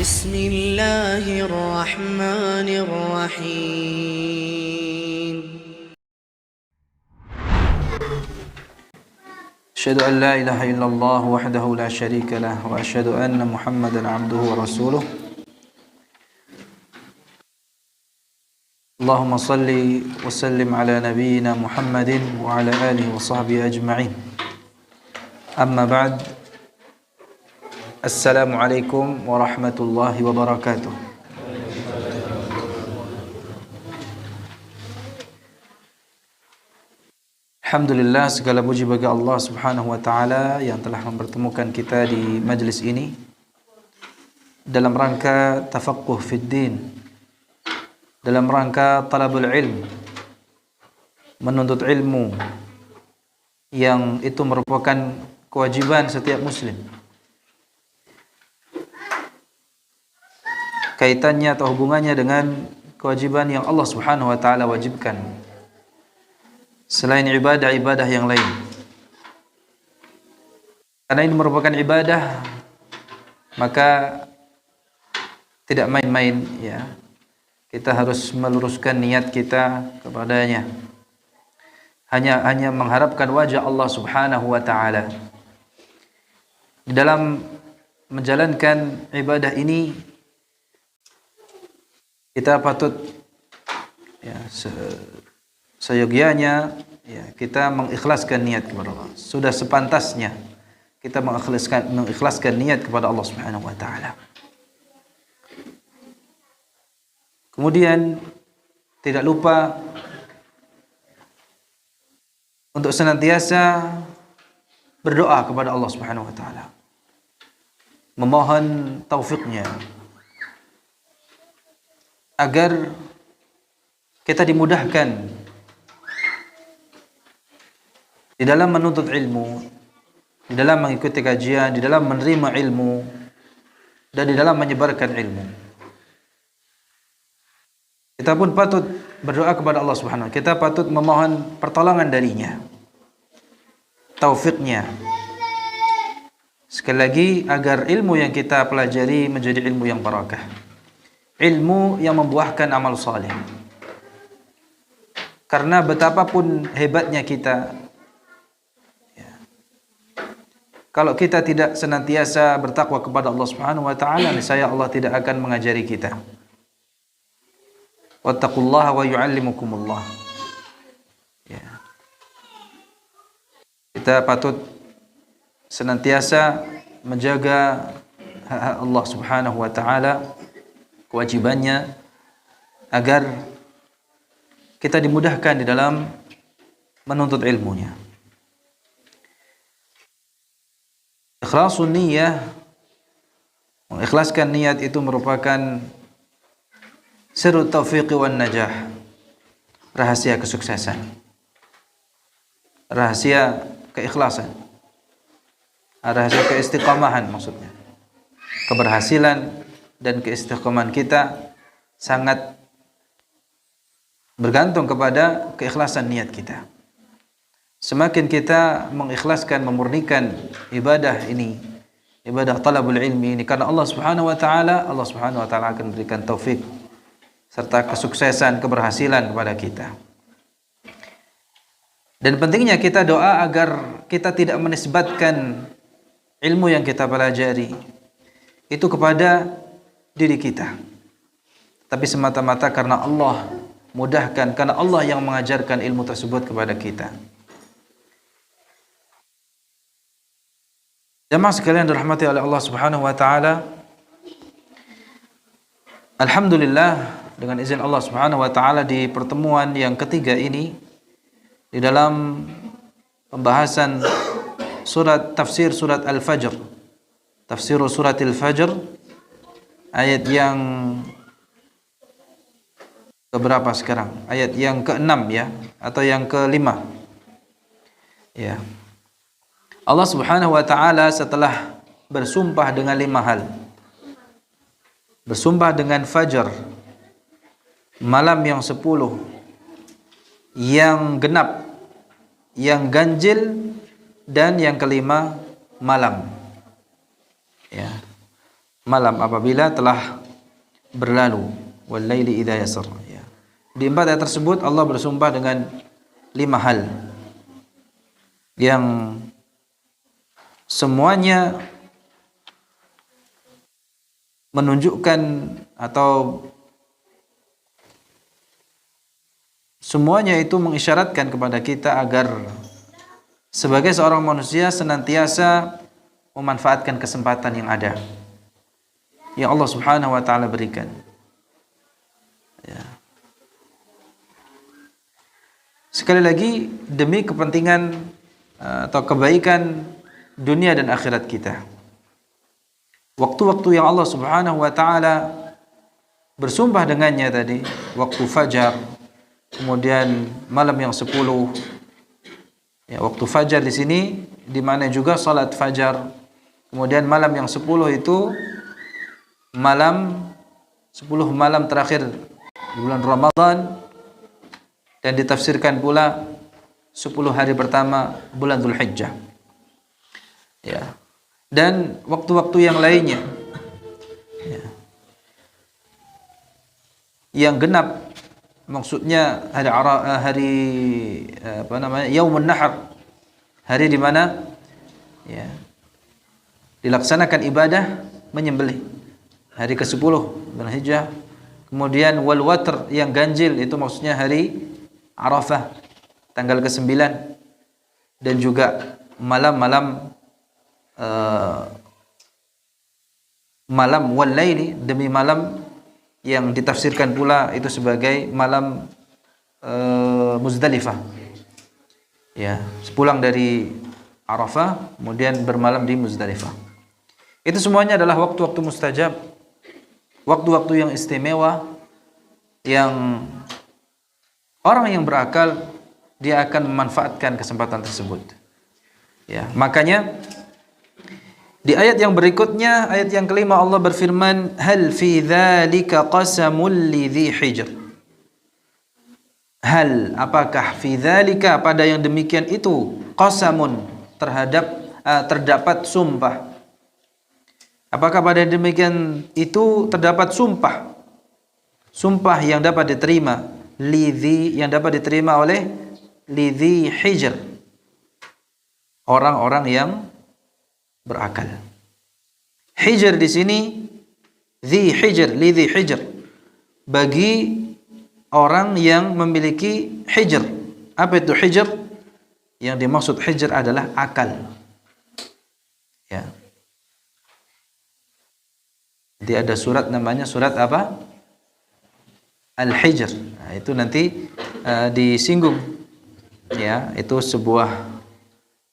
بسم الله الرحمن الرحيم أشهد أن لا إله إلا الله وحده لا شريك له وأشهد أن محمدا عبده ورسوله اللهم صل وسلم على نبينا محمد وعلى آله وصحبه أجمعين أما بعد السلام عليكم ورحمة الله وبركاته. Alhamdulillah, segala puji bagi Allah Subhanahu wa taala yang telah mempertemukan kita di majlis ini dalam rangka tafaqquh fid din, dalam rangka talabul ilm, menuntut ilmu yang itu merupakan kewajiban setiap muslim. Kaitannya atau hubungannya dengan kewajiban yang Allah Subhanahu wa taala wajibkan selain ibadah-ibadah yang lain. Karena ini merupakan ibadah, maka tidak main-main ya. Kita harus meluruskan niat kita kepadanya. Hanya mengharapkan wajah Allah Subhanahu wa taala. Di dalam menjalankan ibadah ini kita patut ya seyogianya ya, kita mengikhlaskan niat kepada Allah. Sudah sepantasnya kita mengikhlaskan niat kepada Allah Subhanahu wa taala. Kemudian tidak lupa untuk senantiasa berdoa kepada Allah Subhanahu wa taala. Memohon taufiknya agar kita dimudahkan di dalam menuntut ilmu, di dalam mengikuti kajian, di dalam menerima ilmu, dan di dalam menyebarkan ilmu. Kita pun patut berdoa kepada Allah Subhanahu wa taala. Kita patut memohon pertolongan darinya, taufiknya. Sekali lagi, agar ilmu yang kita pelajari menjadi ilmu yang barakah, ilmu yang membuahkan amal saleh. Karena betapapun hebatnya kita, kalau kita tidak senantiasa bertakwa kepada Allah Subhanahu wa taala, niscaya Allah tidak akan mengajari kita. Wattaqullaha wa yu'allimukumullah. Ya. Kita patut senantiasa menjaga hak Allah Subhanahu wa taala, kewajibannya, agar kita dimudahkan di dalam menuntut ilmunya. Ikhlasun niyah, mengikhlaskan niat itu merupakan sirrut taufiq wan najah, rahasia kesuksesan, rahasia keikhlasan, rahasia keistiqamahan maksudnya. Keberhasilan dan keistiqamahan kita sangat bergantung kepada keikhlasan niat kita. Semakin kita mengikhlaskan, memurnikan ibadah ini, ibadah talabul ilmi ini karena Allah Subhanahu wa taala, Allah Subhanahu wa taala akan berikan taufik serta kesuksesan, keberhasilan kepada kita. Dan pentingnya kita doa agar kita tidak menisbatkan ilmu yang kita pelajari itu kepada diri kita, tapi semata-mata karena Allah mudahkan, karena Allah yang mengajarkan ilmu tersebut kepada kita. Jamaah sekalian dirahmati oleh Allah Subhanahu wa taala. Alhamdulillah, dengan izin Allah Subhanahu wa taala di pertemuan yang ketiga ini di dalam pembahasan tafsir surat Al-Fajr. Tafsir surat Al-Fajr ayat yang keberapa sekarang? Ayat yang ke-6 ya, atau yang ke-5. Ya. Allah Subhanahu wa taala setelah bersumpah dengan 5 hal. Bersumpah dengan fajar, malam yang 10, yang genap, yang ganjil, dan yang kelima malam. Ya. malam apabila telah berlalu, wal laili idza yasr, ya. Di 4 ayat tersebut Allah bersumpah dengan 5 hal yang semuanya menunjukkan atau semuanya itu mengisyaratkan kepada kita agar sebagai seorang manusia senantiasa memanfaatkan kesempatan yang ada, yang Allah Subhanahu wa taala berikan. Ya. Sekali lagi demi kepentingan atau kebaikan dunia dan akhirat kita. Waktu-waktu yang Allah Subhanahu wa taala bersumpah dengannya tadi, waktu fajar, kemudian malam yang 10. Ya, waktu fajar di sini di mana juga salat fajar. Kemudian malam yang 10 itu malam 10 malam terakhir di bulan Ramadan, dan ditafsirkan pula 10 hari pertama bulan Dzulhijjah. Ya. Dan waktu-waktu yang lainnya, ya, yang genap, maksudnya hari apa namanya, Yaumun Nahar, hari di mana ya dilaksanakan ibadah menyembelih, hari ke-10 Dzulhijjah. Kemudian wal watr, yang ganjil, itu maksudnya hari Arafah tanggal ke-9, dan juga malam-malam malam wal laili, demi malam yang ditafsirkan pula itu sebagai malam Muzdalifah. Ya, sepulang dari Arafah kemudian bermalam di Muzdalifah. Itu semuanya adalah waktu-waktu mustajab, waktu-waktu yang istimewa, yang orang yang berakal dia akan memanfaatkan kesempatan tersebut. Ya, makanya di ayat yang berikutnya, ayat yang kelima, Allah berfirman, hal fi dzalika qasamul lidzi hijr. Hal, apakah, fi dzalika, pada yang demikian itu, qasamun, terdapat sumpah. Apakah pada yang demikian itu terdapat sumpah? Sumpah yang dapat diterima, lidzi, yang dapat diterima oleh lidzi hijr, orang-orang yang berakal. Hijr di sini, dzi hijr, lidzi hijr, bagi orang yang memiliki hijr. Apa itu hijr? Yang dimaksud hijr adalah akal. Ya. Jadi ada surat namanya surat apa? Al-Hijr. Nah, itu nanti disinggung. Ya, itu sebuah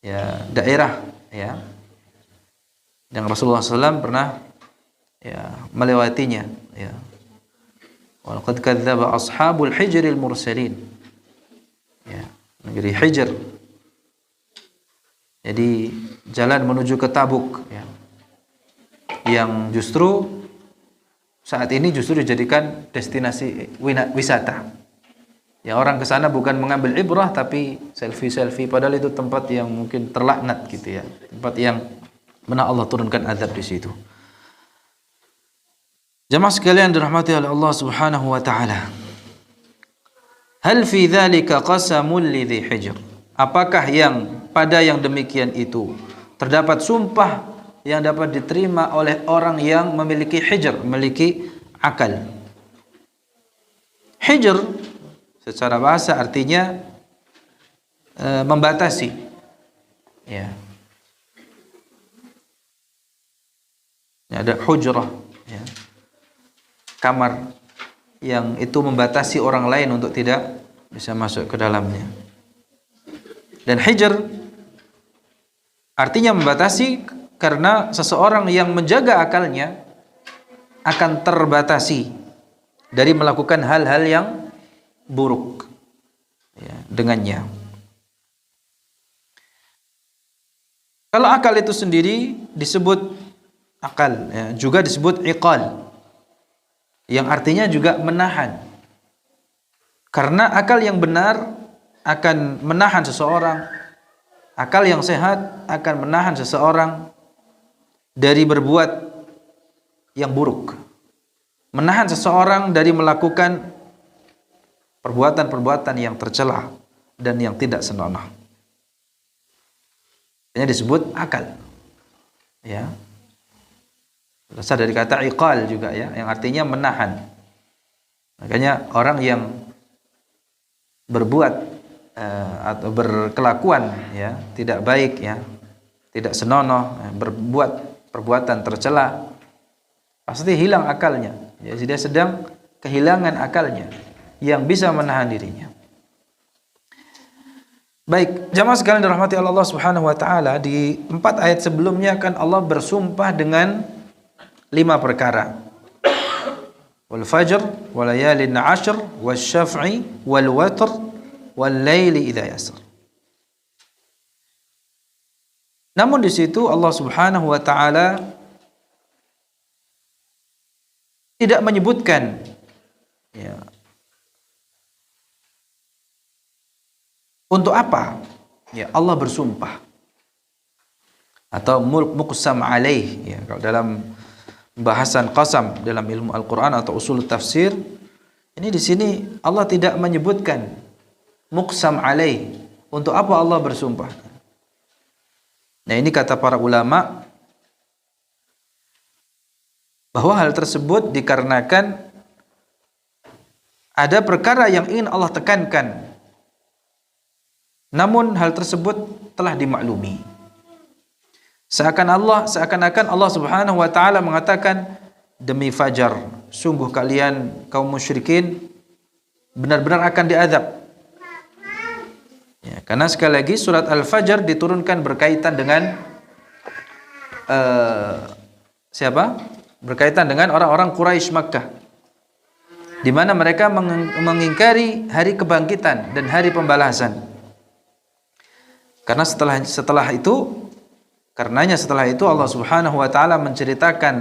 ya daerah, ya, yang Rasulullah SAW pernah ya melewatinya. Ya. Walaqad kadzdzaba ashabul hijril mursalin. Ya, negeri Hijr. Jadi jalan menuju ke Tabuk, ya, yang justru saat ini justru dijadikan destinasi wisata. Ya, orang ke sana bukan mengambil ibrah tapi selfie-selfie, padahal itu tempat yang mungkin terlaknat gitu ya. Tempat yang mana Allah turunkan azab di situ. Jamaah sekalian dirahmati oleh Allah Subhanahu wa taala. Hal fi dzalika qasamul lidzi hijr. Apakah yang pada yang demikian itu terdapat sumpah yang dapat diterima oleh orang yang memiliki hijr, memiliki akal. Hijr secara bahasa artinya membatasi. Ya. Ada hujrah, ya, kamar yang itu membatasi orang lain untuk tidak bisa masuk ke dalamnya. Dan hijr artinya membatasi, karena seseorang yang menjaga akalnya akan terbatasi dari melakukan hal-hal yang buruk, ya, dengannya. Kalau akal itu sendiri disebut akal, ya, juga disebut iqal, yang artinya juga menahan. Karena akal yang benar akan menahan seseorang, akal yang sehat akan menahan seseorang dari berbuat yang buruk. Menahan seseorang dari melakukan perbuatan-perbuatan yang tercela dan yang tidak senonoh. Ini disebut akal. Ya. Berasal dari kata iqal juga ya, yang artinya menahan. Makanya orang yang berbuat atau berkelakuan ya tidak baik ya, tidak senonoh, berbuat perbuatan tercela, pasti hilang akalnya. Jadi dia sedang kehilangan akalnya yang bisa menahan dirinya. Baik, jamaah sekalian dirahmati Allah Subhanahu wa taala, di 4 ayat sebelumnya kan Allah bersumpah dengan 5 perkara. Wal fajr wal layalin 'ashr wasyaf'i wal watr wal laili idza yasr. Namun di situ Allah Subhanahu wa taala tidak menyebutkan ya, untuk apa ya Allah bersumpah atau muqsam alaih ya, kalau dalam bahasan qasam dalam ilmu Al-Qur'an atau usul tafsir, ini di sini Allah tidak menyebutkan muqsam alaih, untuk apa Allah bersumpah. Nah, ini kata para ulama bahwa hal tersebut dikarenakan ada perkara yang ingin Allah tekankan, namun hal tersebut telah dimaklumi. Seakan-akan Allah Subhanahu wa taala mengatakan, demi fajar, sungguh kalian kaum musyrikin benar-benar akan diazab. Ya, karena sekali lagi surat Al-Fajr diturunkan berkaitan dengan siapa? Berkaitan dengan orang-orang Quraisy Makkah, di mana mereka mengingkari hari kebangkitan dan hari pembalasan. Karena setelah itu Allah Subhanahu wa taala menceritakan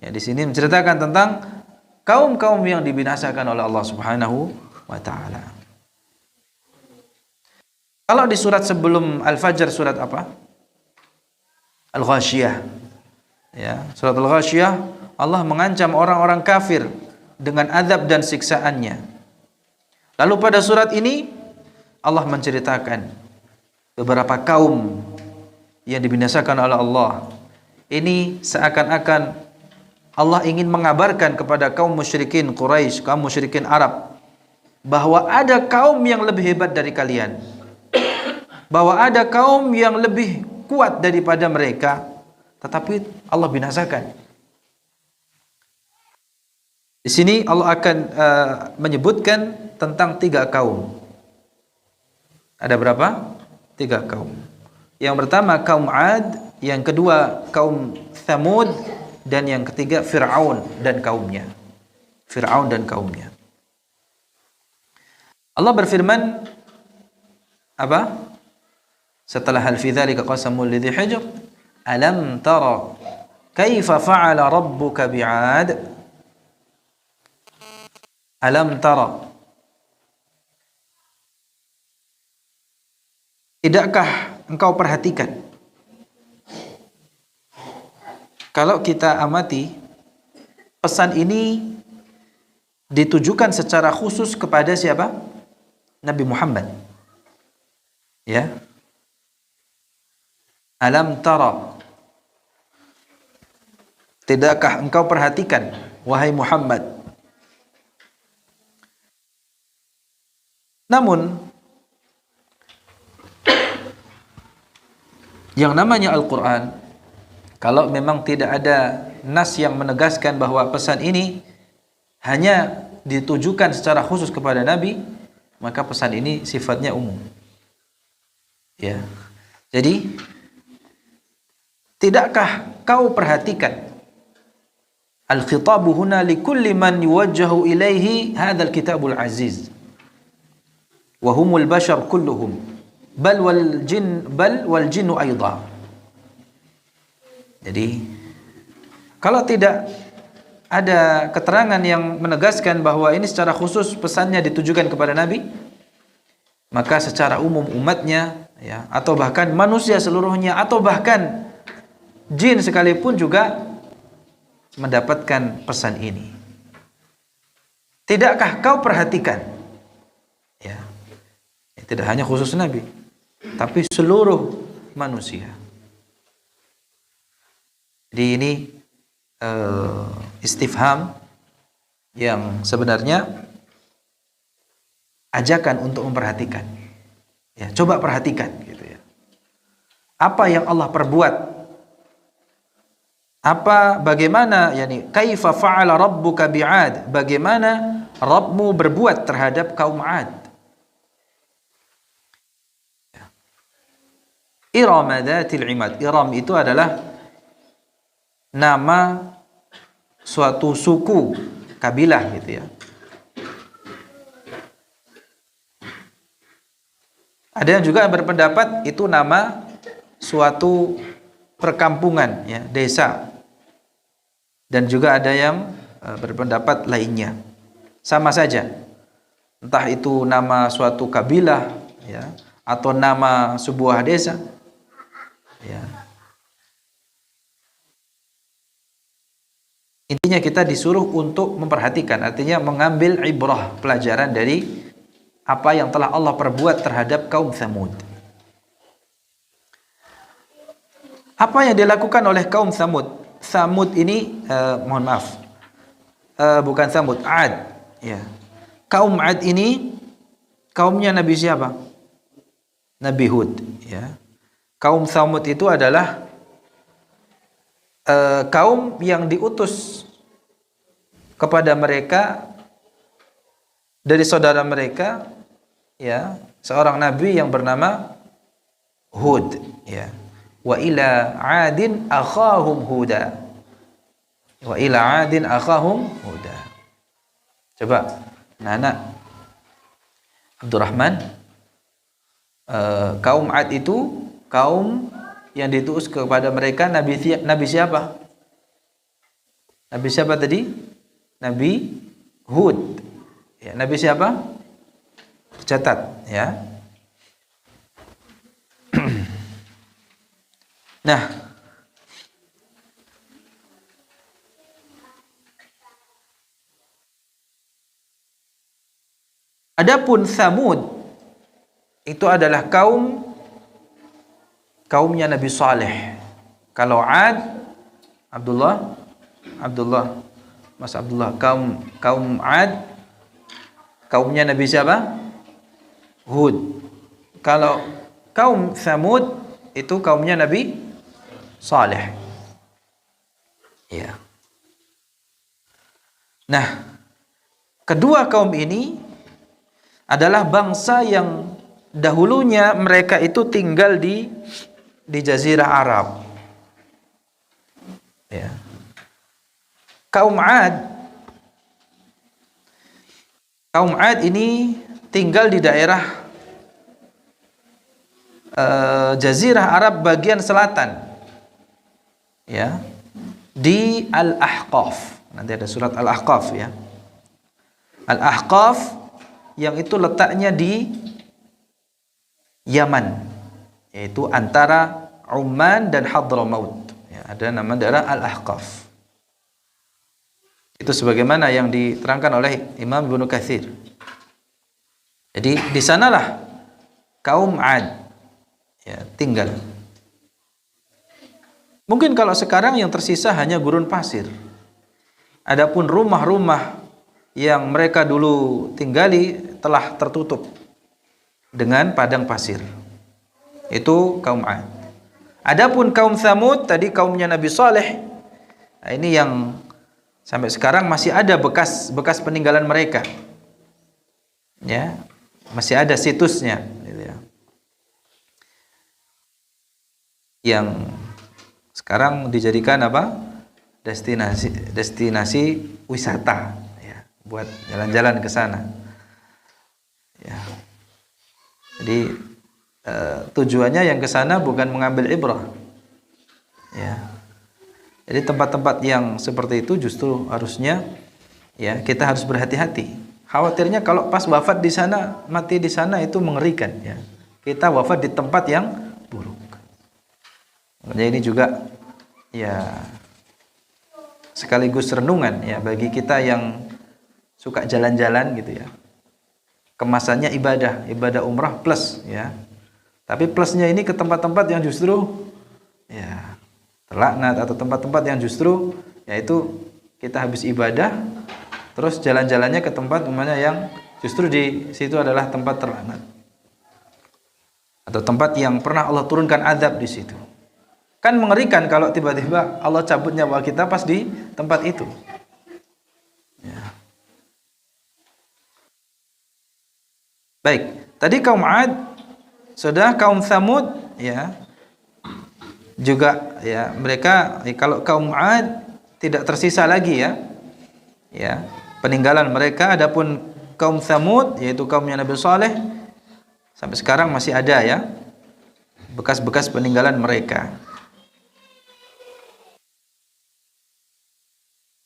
ya, di sini menceritakan tentang kaum-kaum yang dibinasakan oleh Allah Subhanahu wa taala. Kalau di surat sebelum Al-Fajr, surat apa? Al-Ghasyiyah. Ya, surat Al-Ghasyiyah Allah mengancam orang-orang kafir dengan azab dan siksaannya. Lalu pada surat ini Allah menceritakan beberapa kaum yang dibinasakan oleh Allah. Ini seakan-akan Allah ingin mengabarkan kepada kaum musyrikin Quraisy, kaum musyrikin Arab, bahwa ada kaum yang lebih hebat dari kalian, bahwa ada kaum yang lebih kuat daripada mereka, tetapi Allah binasakan. Di sini Allah akan menyebutkan tentang 3 kaum. Ada berapa? 3 kaum. Yang pertama kaum 'Ad, yang kedua kaum Thamud, dan yang ketiga Fir'aun dan kaumnya. Fir'aun dan kaumnya. Allah berfirman apa? Setelah hal fi dzalika qasamul lidzi hijr, alam tara kaifa fa'ala rabbuka bi'ad? Alam tara, tidakkah engkau perhatikan? Kalau kita amati, pesan ini ditujukan secara khusus kepada siapa? Nabi Muhammad. Ya. Alam tara, tidakkah engkau perhatikan wahai Muhammad? Namun yang namanya Al-Quran, kalau memang tidak ada nas yang menegaskan bahwa pesan ini hanya ditujukan secara khusus kepada Nabi, maka pesan ini sifatnya umum. Ya. Jadi, tidakkah kau perhatikan? Al-khitabu huna likulli man yuwajjahu ilaihi hadzal kitabul aziz. Wa humul bashar kulluhum. Bal wal jinnu aidha. Jadi kalau tidak ada keterangan yang menegaskan bahwa ini secara khusus pesannya ditujukan kepada Nabi, maka secara umum umatnya ya, atau bahkan manusia seluruhnya, atau bahkan jin sekalipun juga mendapatkan pesan ini? Tidakkah kau perhatikan? Ya. Tidak hanya khusus Nabi, tapi seluruh manusia. Jadi ini istifham yang sebenarnya ajakan untuk memperhatikan. Ya, coba perhatikan gitu ya. Apa yang Allah perbuat? Bagaimana kaifa fa'ala rabbuka bi'ad? Bagaimana Rabbmu berbuat terhadap kaum 'Ad? Iram dzatil 'imad. Iram itu adalah nama suatu suku, kabilah gitu ya. Ada yang juga berpendapat itu nama suatu perkampungan ya, desa. Dan juga ada yang berpendapat lainnya. Sama saja. Entah itu nama suatu kabilah ya, atau nama sebuah desa. Ya. Intinya kita disuruh untuk memperhatikan, artinya mengambil ibrah, pelajaran dari apa yang telah Allah perbuat terhadap kaum Tsamud. Apa yang dilakukan oleh kaum Tsamud? Tsamud ini, mohon maaf, bukan Tsamud, 'Ad. Ya. Kaum 'Ad ini kaumnya Nabi siapa? Nabi Hud. Ya. Kaum Tsamud itu adalah kaum yang diutus kepada mereka dari saudara mereka, ya, seorang nabi yang bernama Hud, ya. Wa ila 'adin akhahum huda. Wa ila 'adin akhahum huda. Coba, anak Abdurrahman, kaum 'Ad itu kaum yang diutus kepada mereka nabi siapa? Nabi siapa tadi? Nabi Hud. Ya, nabi siapa? Catat ya. Nah, adapun Tsamud itu adalah kaumnya Nabi Saleh. Kalau 'Ad, Mas Abdullah, kaum 'Ad kaumnya Nabi siapa? Hud. Kalau kaum Tsamud itu kaumnya Nabi Saleh. Ya. Nah, kedua kaum ini adalah bangsa yang dahulunya mereka itu tinggal di Jazirah Arab. Ya. Kaum 'Ad ini tinggal di daerah Jazirah Arab bagian selatan. Ya. Di Al-Ahqaf. Nanti ada surat Al-Ahqaf ya. Al-Ahqaf yang itu letaknya di Yaman, yaitu antara Umman dan Hadramaut. Ya, ada nama daerah Al-Ahqaf. Itu sebagaimana yang diterangkan oleh Imam Ibnu Katsir. Jadi di sanalah kaum 'Ad ya tinggal. Mungkin kalau sekarang yang tersisa hanya gurun pasir. Adapun rumah-rumah yang mereka dulu tinggali telah tertutup dengan padang pasir. Itu kaum 'Ad. Adapun kaum Tsamud tadi kaumnya Nabi Saleh. Nah, ini yang sampai sekarang masih ada bekas peninggalan mereka. Ya, masih ada situsnya gitu ya. Yang sekarang dijadikan apa? Destinasi wisata ya, buat jalan-jalan ke sana. Ya. Jadi tujuannya yang ke sana bukan mengambil ibrah. Ya. Jadi tempat-tempat yang seperti itu justru harusnya ya kita harus berhati-hati. Khawatirnya kalau pas wafat di sana, mati di sana itu mengerikan ya. Kita wafat di tempat yang buruk. Makanya ini juga ya sekaligus renungan ya bagi kita yang suka jalan-jalan gitu ya. Kemasannya ibadah umrah plus ya. Tapi plusnya ini ke tempat-tempat yang justru ya terlaknat, atau tempat-tempat yang justru yaitu kita habis ibadah terus jalan-jalannya ke tempat umpamanya yang justru di situ adalah tempat terlaknat, atau tempat yang pernah Allah turunkan azab di situ. Kan mengerikan kalau tiba-tiba Allah cabut nyawa kita pas di tempat itu. Ya. Baik, tadi kaum Ad, sudah kaum Tsamud ya. Juga ya, mereka kalau kaum Ad tidak tersisa lagi ya. Ya, peninggalan mereka. Adapun kaum Tsamud yaitu kaumnya Nabi Saleh sampai sekarang masih ada ya. Bekas-bekas peninggalan mereka.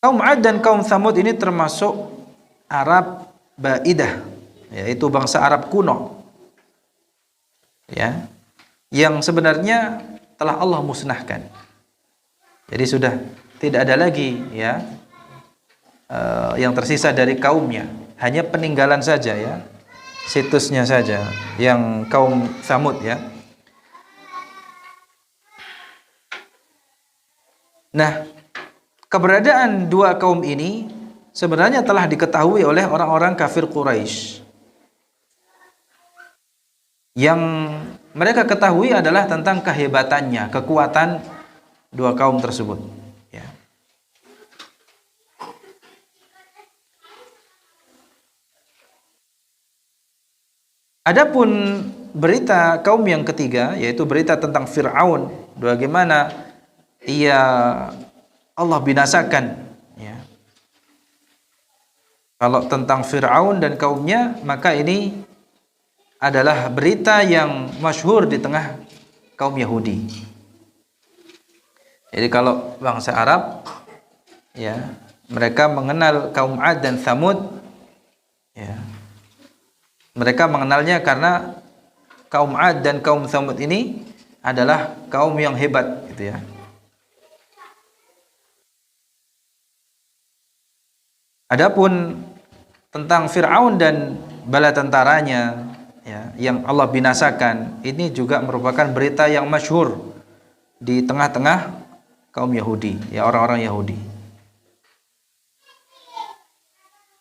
Kaum Ad dan kaum Tsamud ini termasuk Arab Baidah, yaitu bangsa Arab kuno. Ya. Yang sebenarnya telah Allah musnahkan. Jadi sudah tidak ada lagi ya yang tersisa dari kaumnya, hanya peninggalan saja ya, situsnya saja yang kaum Tsamud ya. Nah, keberadaan dua kaum ini sebenarnya telah diketahui oleh orang-orang kafir Quraisy. Yang mereka ketahui adalah tentang kehebatannya, kekuatan dua kaum tersebut. Ya. Adapun berita kaum yang ketiga, yaitu berita tentang Fir'aun, bagaimana ia Allah binasakan. Ya. Kalau tentang Fir'aun dan kaumnya, maka ini adalah berita yang masyhur di tengah kaum Yahudi. Jadi kalau bangsa Arab ya, mereka mengenal kaum Ad dan Tsamud ya. Mereka mengenalnya karena kaum Ad dan kaum Tsamud ini adalah kaum yang hebat gitu ya. Adapun tentang Fir'aun dan bala tentaranya ya, yang Allah binasakan, ini juga merupakan berita yang masyhur di tengah-tengah kaum Yahudi, ya orang-orang Yahudi.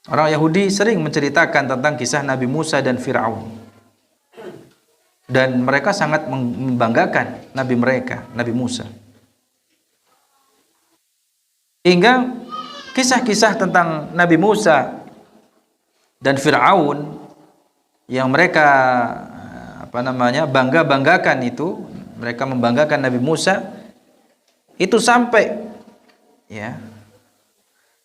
Orang Yahudi sering menceritakan tentang kisah Nabi Musa dan Fir'aun. Dan mereka sangat membanggakan Nabi mereka, Nabi Musa. Hingga kisah-kisah tentang Nabi Musa dan Fir'aun yang mereka bangga-banggakan itu, mereka membanggakan Nabi Musa itu sampai ya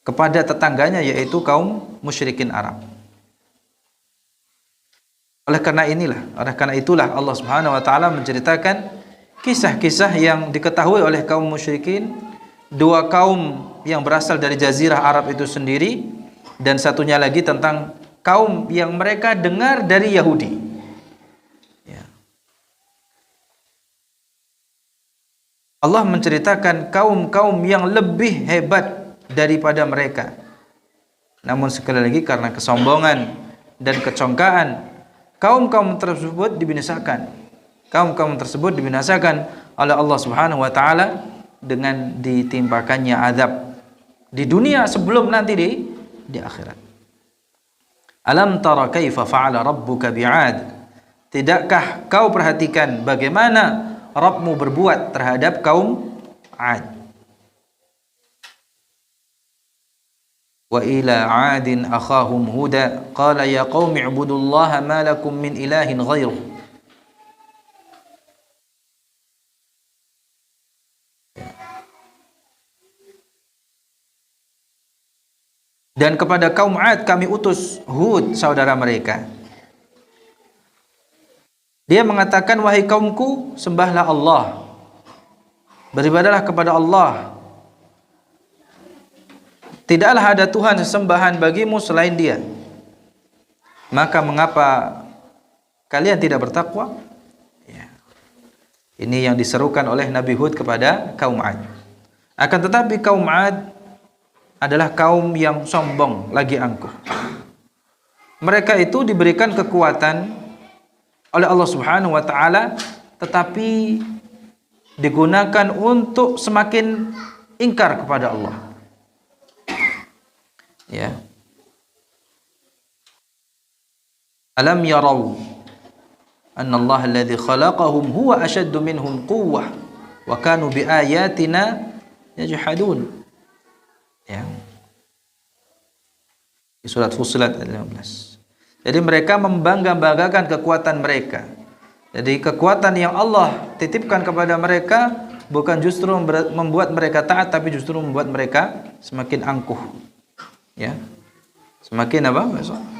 kepada tetangganya, yaitu kaum musyrikin Arab. Oleh karena itulah Allah Subhanahu wa taala menceritakan kisah-kisah yang diketahui oleh kaum musyrikin, dua kaum yang berasal dari jazirah Arab itu sendiri, dan satunya lagi tentang kaum yang mereka dengar dari Yahudi. Ya. Allah menceritakan kaum-kaum yang lebih hebat daripada mereka. Namun sekali lagi karena kesombongan dan kecongkaan, kaum-kaum tersebut dibinasakan. Kaum-kaum tersebut dibinasakan oleh Allah Subhanahu wa taala dengan ditimpakannya azab di dunia sebelum nanti di akhirat. Alam tara kaifa fa'ala rabbuka bi'ad? Tidakkah kau perhatikan bagaimana Rabbmu berbuat terhadap kaum Ad? Wa ila 'adin akhahum huda qala ya qaumi ibudullaha ma lakum min ilahin ghairuh. Dan kepada kaum Ad kami utus Hud, saudara mereka. Dia mengatakan, wahai kaumku, sembahlah Allah, beribadahlah kepada Allah. Tidaklah ada Tuhan sesembahan bagimu selain Dia. Maka mengapa kalian tidak bertakwa? Ya. Ini yang diserukan oleh Nabi Hud kepada kaum Ad. Akan tetapi kaum Ad adalah kaum yang sombong, lagi angkuh. Mereka itu diberikan kekuatan oleh Allah Subhanahu wa taala, tetapi digunakan untuk semakin ingkar kepada Allah. Ya. Alam yarau anna Allah alladhi khalaqahum huwa ashaddu minhum quwwah wa kanu biayatina yajhadun. Ya. Di surat Fussilat ayat 15. Jadi mereka membangga-banggakan kekuatan mereka. Jadi kekuatan yang Allah titipkan kepada mereka bukan justru membuat mereka taat, tapi justru membuat mereka semakin angkuh. Ya. Semakin apa?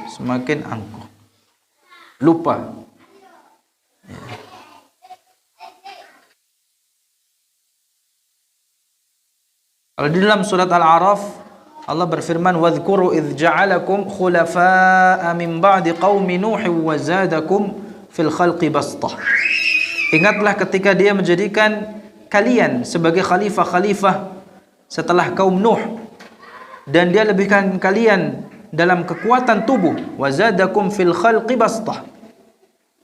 Semakin angkuh. Lupa. Ya. Kalau di dalam surat Al-A'raf Allah berfirman, "Wadhkuru idz ja'alakum khulafa'a min ba'di qaumi Nuh wa zadakum fil khalqi bastah." Ingatlah ketika Dia menjadikan kalian sebagai khalifah-khalifah setelah kaum Nuh, dan Dia lebihkan kalian dalam kekuatan tubuh, wa zadakum fil khalqi bastah.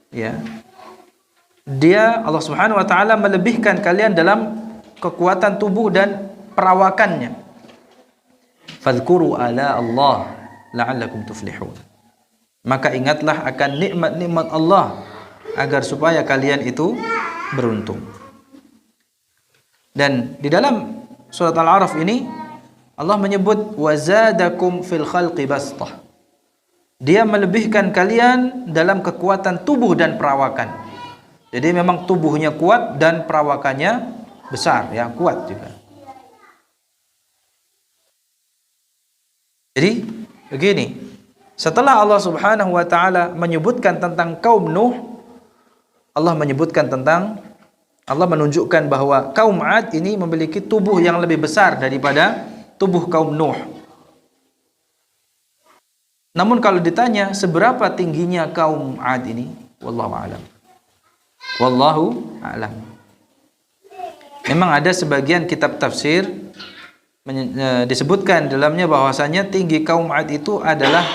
Ya. Dia, Allah Subhanahu wa taala, melebihkan kalian dalam kekuatan tubuh dan perawakannya. Fadhkuru ala Allah la'allakum tuflihun. Maka ingatlah akan nikmat-nikmat Allah agar supaya kalian itu beruntung. Dan di dalam surat Al-A'raf ini Allah menyebut wazadakum fil khalqi bastah. Dia melebihkan kalian dalam kekuatan tubuh dan perawakan. Jadi memang tubuhnya kuat dan perawakannya besar, ya, kuat juga. Jadi begini, setelah Allah Subhanahu wa taala menyebutkan tentang kaum Nuh, Allah menunjukkan bahwa kaum Ad ini memiliki tubuh yang lebih besar daripada tubuh kaum Nuh. Namun kalau ditanya seberapa tingginya kaum Ad ini, wallahu a'lam. Wallahu a'lam. Memang ada sebagian kitab tafsir disebutkan dalamnya bahwasanya tinggi kaum Ad itu adalah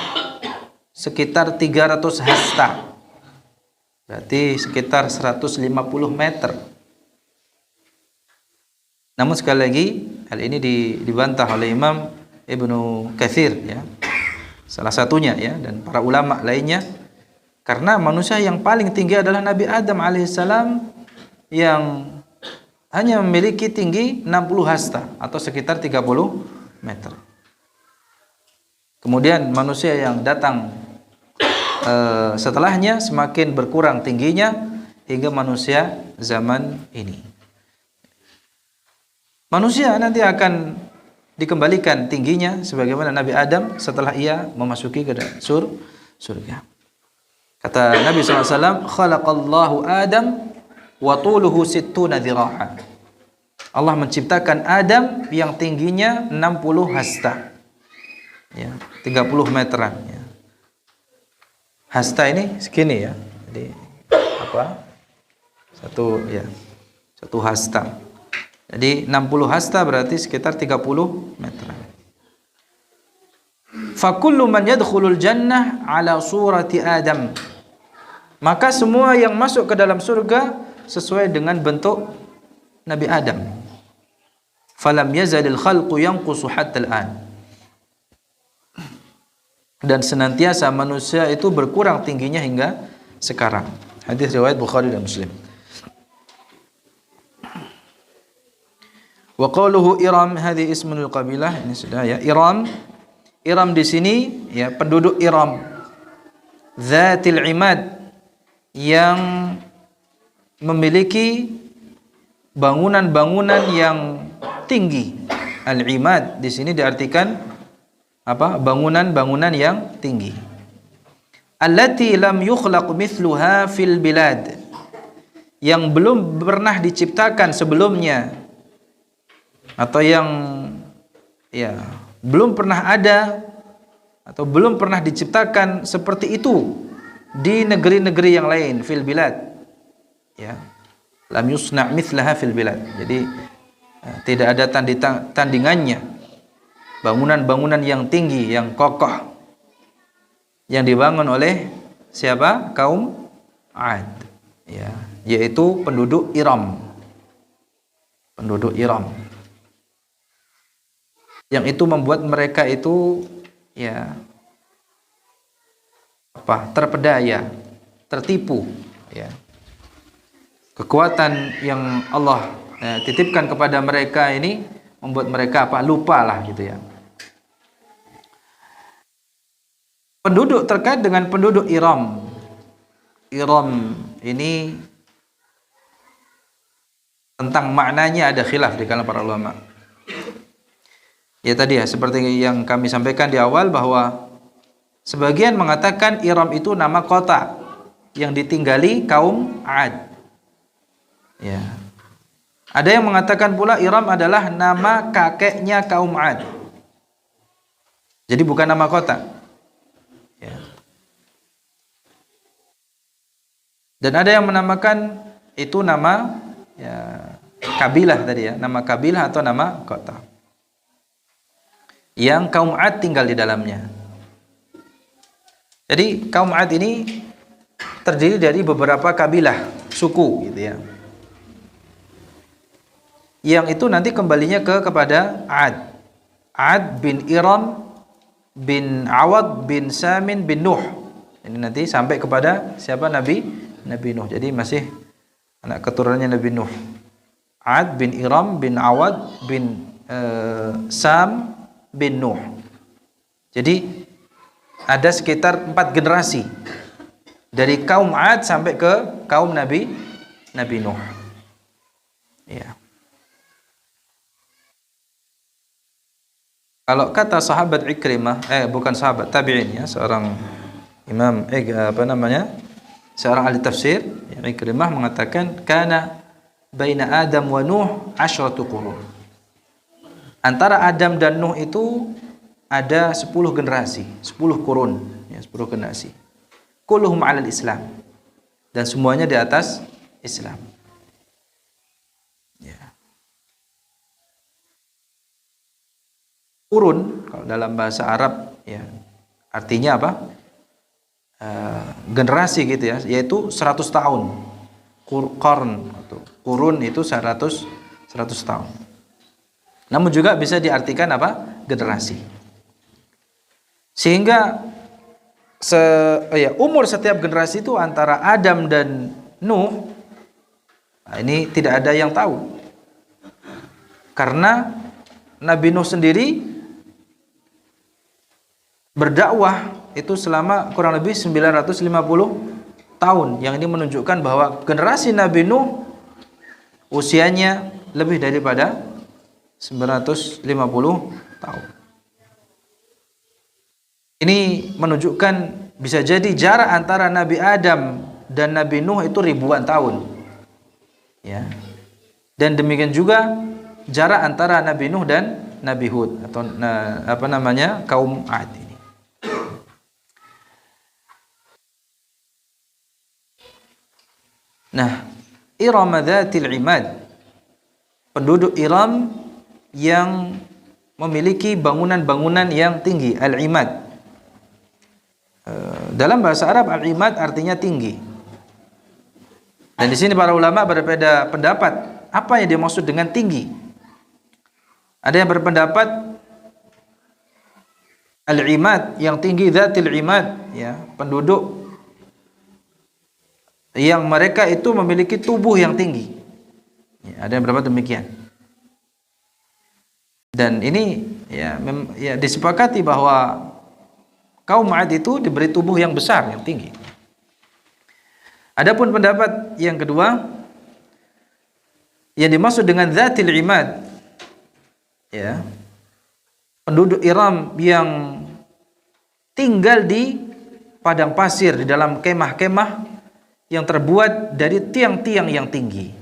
sekitar 300 hasta. Berarti sekitar 150 meter. Namun sekali lagi hal ini dibantah oleh Imam Ibnu Katsir, ya, salah satunya, ya, dan para ulama lainnya, karena manusia yang paling tinggi adalah Nabi Adam alaihissalam yang hanya memiliki tinggi 60 hasta atau sekitar 30 meter. Kemudian manusia yang datang setelahnya semakin berkurang tingginya hingga manusia zaman ini. Manusia nanti akan dikembalikan tingginya sebagaimana Nabi Adam setelah ia memasuki ke surga. Kata Nabi SAW, khalaqallahu Adam wa tuluhu sittuna dhira'a. Allah menciptakan Adam yang tingginya 60 hasta, ya, 30 meteran, ya. Hasta ini segini, ya. Jadi apa? Satu hasta. Jadi 60 hasta berarti sekitar 30 meteran. Fa kullu man yadkhulul jannah ala surati Adam. Maka semua yang masuk ke dalam surga sesuai dengan bentuk Nabi Adam. Falam yazalil khalqu yanqusu hatta al-an. Dan senantiasa manusia itu berkurang tingginya hingga sekarang. Hadis riwayat Bukhari dan Muslim. Wa qawluhu Iram hadhi ismul qabilah, ini sudah, ya, Iram di sini, ya, penduduk Iram, Zatil Imad, yang memiliki bangunan-bangunan yang tinggi. Al-Imad di sini diartikan apa? Bangunan-bangunan yang tinggi. Allati lam yukhlaq mithluha fil bilad, yang belum pernah diciptakan sebelumnya, atau yang, ya, belum pernah ada atau belum pernah diciptakan seperti itu di negeri-negeri yang lain, fil bilad, ya, lam yusna' mithlaha fil bilad. Jadi tidak ada tandingannya bangunan-bangunan yang tinggi, yang kokoh, yang dibangun oleh siapa? Kaum Ad, ya, yaitu penduduk Iram. Penduduk Iram. Yang itu membuat mereka itu ya terpedaya, tertipu, ya. Kekuatan yang Allah titipkan kepada mereka ini membuat mereka lupa lah gitu ya. Penduduk terkait dengan penduduk Iram. Iram ini tentang maknanya ada khilaf di kalangan para ulama. Ya tadi ya, seperti yang kami sampaikan di awal bahwa sebagian mengatakan Iram itu nama kota yang ditinggali kaum Ad. Ya. Ada yang mengatakan pula Iram adalah nama kakeknya kaum Ad. Jadi bukan nama kota. Ya. Dan ada yang menamakan itu nama ya, kabilah tadi ya, nama kabilah atau nama kota yang kaum Ad tinggal di dalamnya. Jadi kaum Ad ini terdiri dari beberapa kabilah, suku gitu ya. Yang itu nanti kembalinya kepada Ad. Ad bin Iram bin Awad bin Samin bin Nuh. Ini nanti sampai kepada siapa? Nabi Nuh. Jadi masih anak keturunannya Nabi Nuh. Ad bin Iram bin Awad bin Sam bin Nuh. Jadi ada sekitar 4 generasi dari kaum Ad sampai ke kaum Nabi Nuh. Ya. Kalau kata sahabat Ikrimah, bukan sahabat, tabi'in ya, seorang imam seorang ahli tafsir, ya, Ikrimah mengatakan kana baina Adam wa Nuh 10 qurun. Antara Adam dan Nuh itu ada 10 generasi, 10 kurun, ya, 10 generasi. Kulluhum 'alal Islam. Dan semuanya di atas Islam. Ya. Kurun kalau dalam bahasa Arab ya artinya apa? Generasi gitu ya, yaitu 100 tahun. Qarn atau kurun itu 100 tahun. Namun juga bisa diartikan apa? Generasi. Sehingga umur setiap generasi itu antara Adam dan Nuh, nah ini tidak ada yang tahu. Karena Nabi Nuh sendiri berdakwah itu selama kurang lebih 950 tahun. Yang ini menunjukkan bahwa generasi Nabi Nuh usianya lebih daripada 950 tahun. Ini menunjukkan bisa jadi jarak antara Nabi Adam dan Nabi Nuh itu ribuan tahun. Ya. Dan demikian juga jarak antara Nabi Nuh dan Nabi Hud atau kaum Ad ini. Nah, Iram dzatil imad, penduduk Iram yang memiliki bangunan-bangunan yang tinggi, al-imad. Dalam bahasa Arab al-imad artinya tinggi. Dan di sini para ulama berbeda pendapat apa yang dimaksud dengan tinggi. Ada yang berpendapat al-imad yang tinggi, dzatil imad, ya, penduduk yang mereka itu memiliki tubuh yang tinggi. Ya, ada yang berpendapat demikian. Dan ini ya disepakati bahwa kaum Ad itu diberi tubuh yang besar, yang tinggi. Adapun pendapat yang kedua, yang dimaksud dengan dzatil imad, ya, penduduk Iram yang tinggal di padang pasir, di dalam kemah-kemah yang terbuat dari tiang-tiang yang tinggi.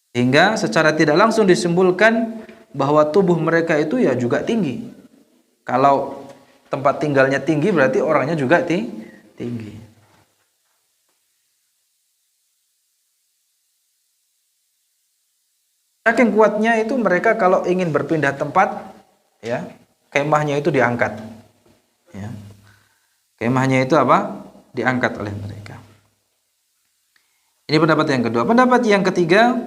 Sehingga secara tidak langsung disimpulkan bahwa tubuh mereka itu ya juga tinggi. Kalau tempat tinggalnya tinggi berarti orangnya juga tinggi. Saking kuatnya itu mereka kalau ingin berpindah tempat, ya, kemahnya itu diangkat. Ya. Kemahnya itu apa? Diangkat oleh mereka. Ini pendapat yang kedua. Pendapat yang ketiga,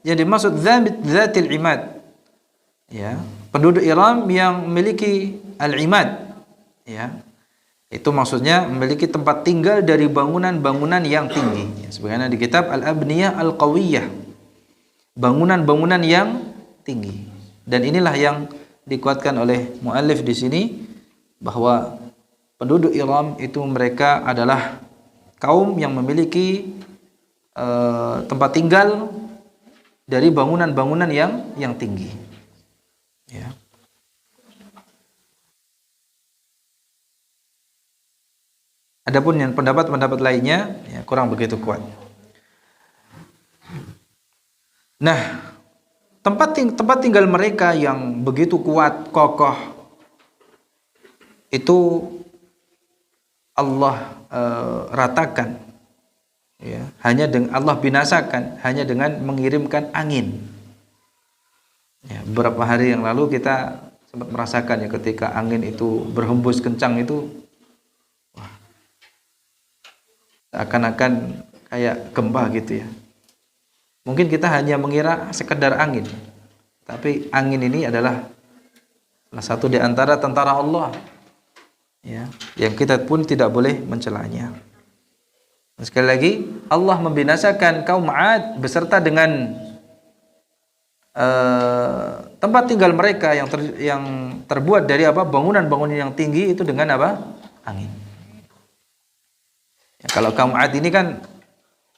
yang dimaksud dzatil imad. Ya, penduduk Iram yang memiliki al-imad. Ya. Itu maksudnya memiliki tempat tinggal dari bangunan-bangunan yang tinggi. Ya, sebagaimana di kitab Al-Abniyah Al-Qawiyah. Bangunan-bangunan yang tinggi. Dan inilah yang dikuatkan oleh muallif di sini, bahwa penduduk Iram itu mereka adalah kaum yang memiliki tempat tinggal dari bangunan-bangunan yang tinggi. Ya. Adapun yang pendapat-pendapat lainnya ya, kurang begitu kuat. Nah, tempat tinggal mereka yang begitu kuat, kokoh, itu Allah ratakan, ya, hanya dengan Allah binasakan hanya dengan mengirimkan angin. Ya, beberapa hari yang lalu kita sempat merasakan ya, ketika angin itu berhembus kencang itu, wah, seakan-akan kayak gempa gitu ya. Mungkin kita hanya mengira sekedar angin, tapi angin ini adalah salah satu di antara tentara Allah, ya, yang kita pun tidak boleh mencelanya. Sekali lagi, Allah membinasakan kaum 'Ad beserta dengan tempat tinggal mereka yang terbuat dari apa? Bangunan-bangunan yang tinggi itu dengan apa? Angin. Ya, kalau kaum 'Ad ini kan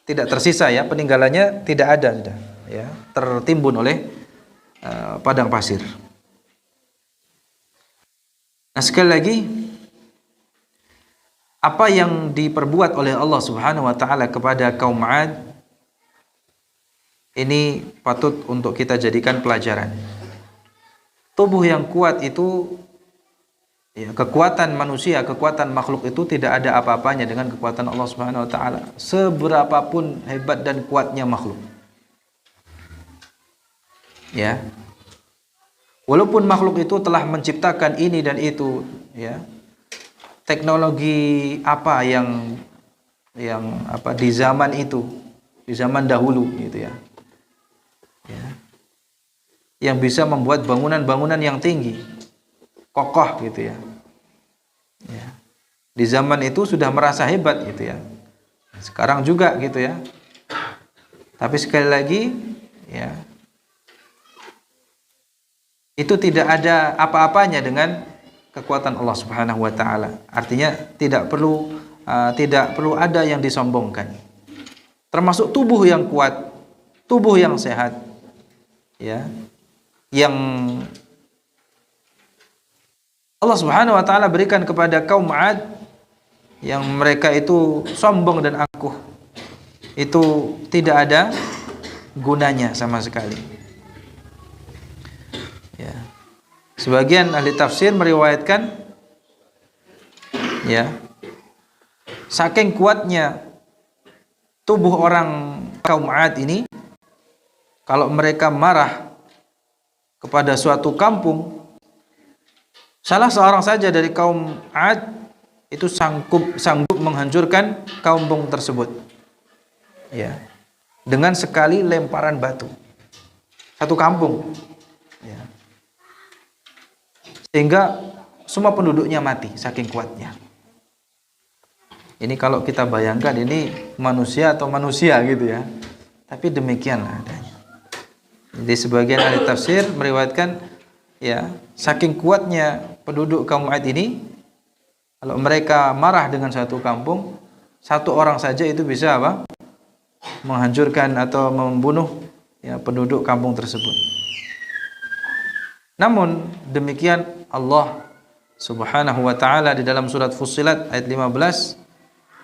tidak tersisa ya, peninggalannya tidak ada sudah, ya, tertimbun oleh padang pasir. Nah, sekali lagi, apa yang diperbuat oleh Allah Subhanahu wa taala kepada kaum 'Ad ini patut untuk kita jadikan pelajaran. Tubuh yang kuat itu, ya, kekuatan manusia, kekuatan makhluk itu tidak ada apa-apanya dengan kekuatan Allah Subhanahu wa taala, seberapapun hebat dan kuatnya makhluk. Ya. Walaupun makhluk itu telah menciptakan ini dan itu, ya. Teknologi apa yang apa di zaman itu, di zaman dahulu gitu ya. Ya. Yang bisa membuat bangunan-bangunan yang tinggi, kokoh gitu ya. Ya. Di zaman itu sudah merasa hebat gitu ya. Sekarang juga gitu ya. Tapi sekali lagi ya, itu tidak ada apa-apanya dengan kekuatan Allah Subhanahu wa taala. Artinya tidak perlu ada yang disombongkan. Termasuk tubuh yang kuat, tubuh yang sehat, ya, yang Allah Subhanahu wa taala berikan kepada kaum 'Ad yang mereka itu sombong dan angkuh. Itu tidak ada gunanya sama sekali. Ya. Sebagian ahli tafsir meriwayatkan, ya, saking kuatnya tubuh orang kaum 'Ad ini, kalau mereka marah kepada suatu kampung, salah seorang saja dari kaum 'Ad itu sanggup menghancurkan kampung tersebut, ya, dengan sekali lemparan batu, satu kampung, ya, sehingga semua penduduknya mati saking kuatnya. Ini kalau kita bayangkan ini manusia atau manusia gitu ya, tapi demikianlah adanya. Jadi sebagian ahli tafsir meriwayatkan, ya, saking kuatnya penduduk kaum 'Ad ini, kalau mereka marah dengan satu kampung, satu orang saja itu bisa apa? Menghancurkan atau membunuh, ya, penduduk kampung tersebut. Namun demikian Allah Subhanahu wa taala di dalam surat Fussilat ayat 15,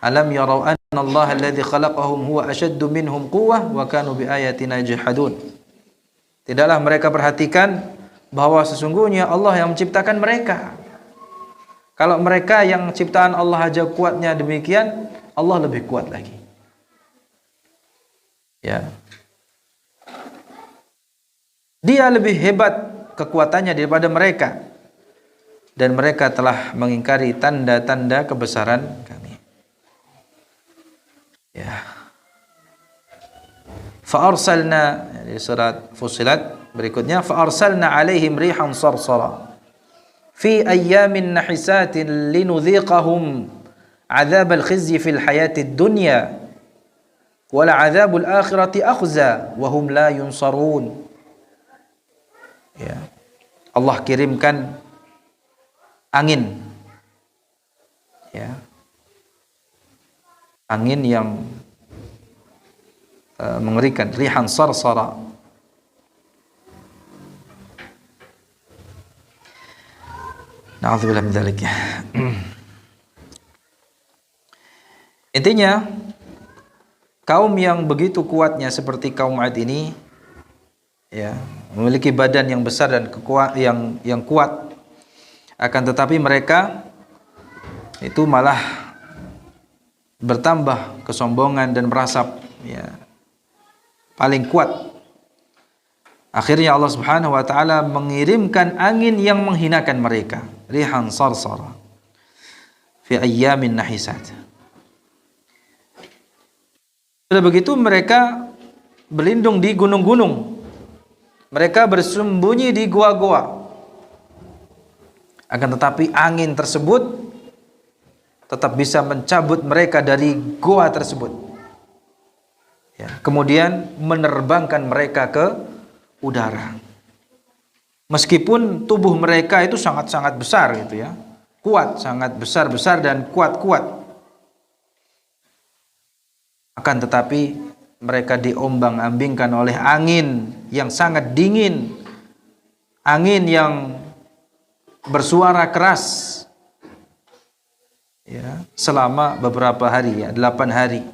alam yarau anna Allah alladhi khalaqahum huwa ashaddu minhum quwwah wa kanu biayatina yajhadun. Tidaklah mereka perhatikan bahwa sesungguhnya Allah yang menciptakan mereka. Kalau mereka yang ciptaan Allah aja kuatnya demikian, Allah lebih kuat lagi. Ya. Dia lebih hebat kekuatannya daripada mereka, dan mereka telah mengingkari tanda-tanda kebesaran kami. Ya. Fa'arsalna, di surat Fussilat berikutnya, fa'arsalna alaihim rihan sarsara fi ayyamin nahisatin linudhiqahum azab al-khizyi fil hayatid dunya wala azabul akhirati akhza wa hum la yunsarun. Ya. Allah kirimkan angin, ya, angin yang mengerikan, rihan sarsara. Na'udzubillah min dzalik. Intinya, kaum yang begitu kuatnya seperti kaum Ad ini, ya, memiliki badan yang besar dan yang kuat, akan tetapi mereka itu malah bertambah kesombongan dan merasa, ya, paling kuat. Akhirnya Allah Subhanahu wa taala mengirimkan angin yang menghinakan mereka, rihan sarsara fi ayyamin nahisat. Sudah begitu mereka berlindung di gunung-gunung, mereka bersembunyi di goa-goa. Akan tetapi angin tersebut tetap bisa mencabut mereka dari goa tersebut, ya, kemudian menerbangkan mereka ke udara. Meskipun tubuh mereka itu sangat-sangat besar gitu ya, kuat, sangat besar-besar dan kuat-kuat, akan tetapi mereka diombang-ambingkan oleh angin yang sangat dingin, angin yang bersuara keras, ya, selama beberapa hari, ya, 8 hari.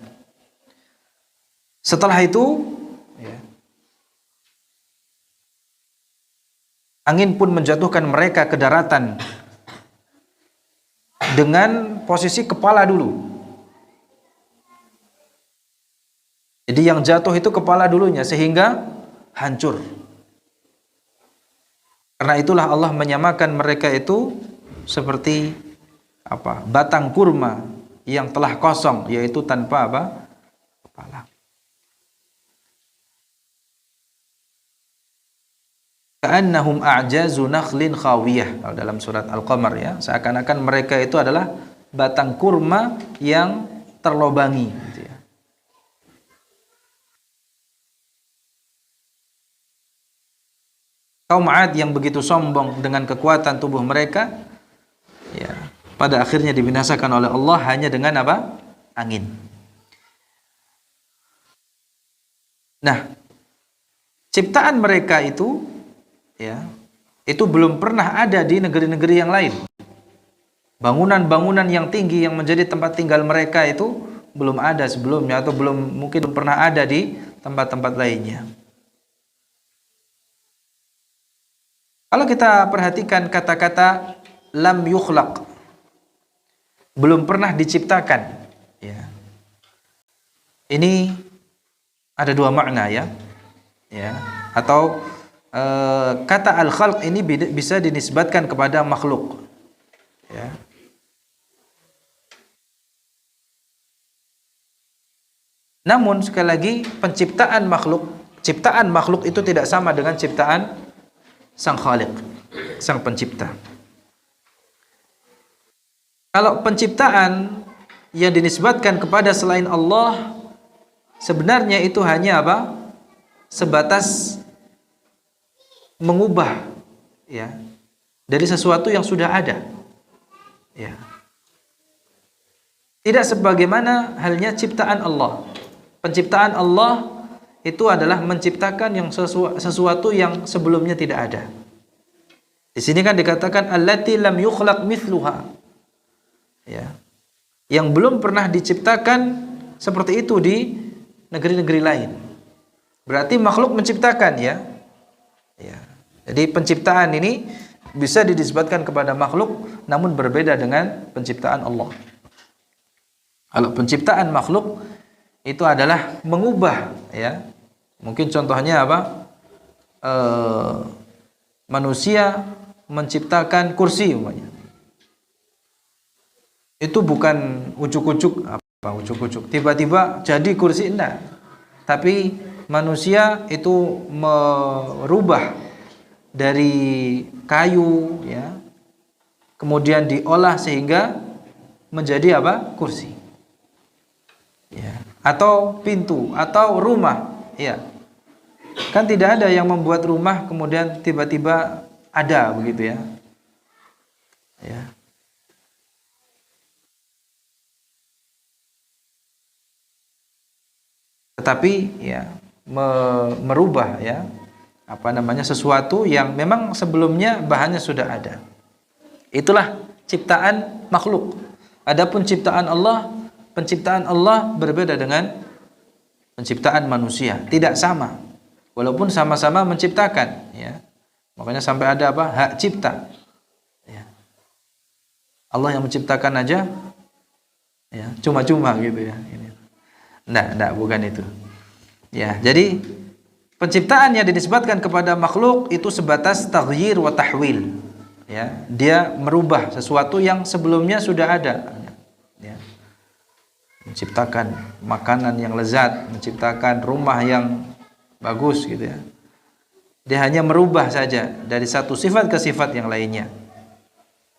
Setelah itu, ya, angin pun menjatuhkan mereka ke daratan dengan posisi kepala dulu. Jadi yang jatuh itu kepala dulunya sehingga hancur. Karena itulah Allah menyamakan mereka itu seperti apa? Batang kurma yang telah kosong, yaitu tanpa apa? Kepala. Ka'annahum a'jazu nakhlin khawiyah. Dalam surat Al-Qamar, ya, seakan-akan mereka itu adalah batang kurma yang terlobangi, gitu ya. Kaum Ad yang begitu sombong dengan kekuatan tubuh mereka, ya, pada akhirnya dibinasakan oleh Allah hanya dengan apa? Angin. Nah, ciptaan mereka itu, ya, itu belum pernah ada di negeri-negeri yang lain. Bangunan-bangunan yang tinggi yang menjadi tempat tinggal mereka itu belum ada sebelumnya, atau mungkin belum pernah ada di tempat-tempat lainnya. Kalau kita perhatikan kata-kata lam yukhlaq, belum pernah diciptakan, ya, ini ada dua makna, ya, ya, atau kata al-khalq ini bisa dinisbatkan kepada makhluk, ya. Namun sekali lagi, ciptaan makhluk itu tidak sama dengan ciptaan Sang Khaliq, Sang Pencipta. Kalau penciptaan yang dinisbatkan kepada selain Allah, sebenarnya itu hanya apa? Sebatas mengubah, ya, dari sesuatu yang sudah ada, ya. Tidak sebagaimana halnya ciptaan Allah. Penciptaan Allah itu adalah menciptakan sesuatu yang sebelumnya tidak ada. Di sini kan dikatakan allati lam yukhlaq mithluha, ya, yang belum pernah diciptakan seperti itu di negeri-negeri lain. Berarti makhluk menciptakan, ya, ya. Jadi penciptaan ini bisa dinisbatkan kepada makhluk, namun berbeda dengan penciptaan Allah. Kalau penciptaan makhluk itu adalah mengubah, ya. Mungkin contohnya apa? manusia menciptakan kursi umpamanya. Itu bukan ujuk-ujuk tiba-tiba jadi kursi, enggak. Tapi manusia itu merubah dari kayu ya, kemudian diolah sehingga menjadi apa? Kursi. Ya, atau pintu atau rumah, ya. Kan tidak ada yang membuat rumah kemudian tiba-tiba ada begitu ya. Ya. Tetapi ya merubah ya sesuatu yang memang sebelumnya bahannya sudah ada. Itulah ciptaan makhluk. Adapun ciptaan Allah, penciptaan Allah berbeda dengan penciptaan manusia, tidak sama. Walaupun sama-sama menciptakan ya. Makanya sampai ada apa? Hak cipta. Ya. Allah yang menciptakan aja ya, cuma-cuma gitu ya. Enggak, bukan itu. Ya, jadi penciptaan yang dinisbatkan kepada makhluk itu sebatas taghyir wa tahwil. Ya, dia merubah sesuatu yang sebelumnya sudah ada. Ya. Menciptakan makanan yang lezat, menciptakan rumah yang bagus gitu ya. Dia hanya merubah saja dari satu sifat ke sifat yang lainnya.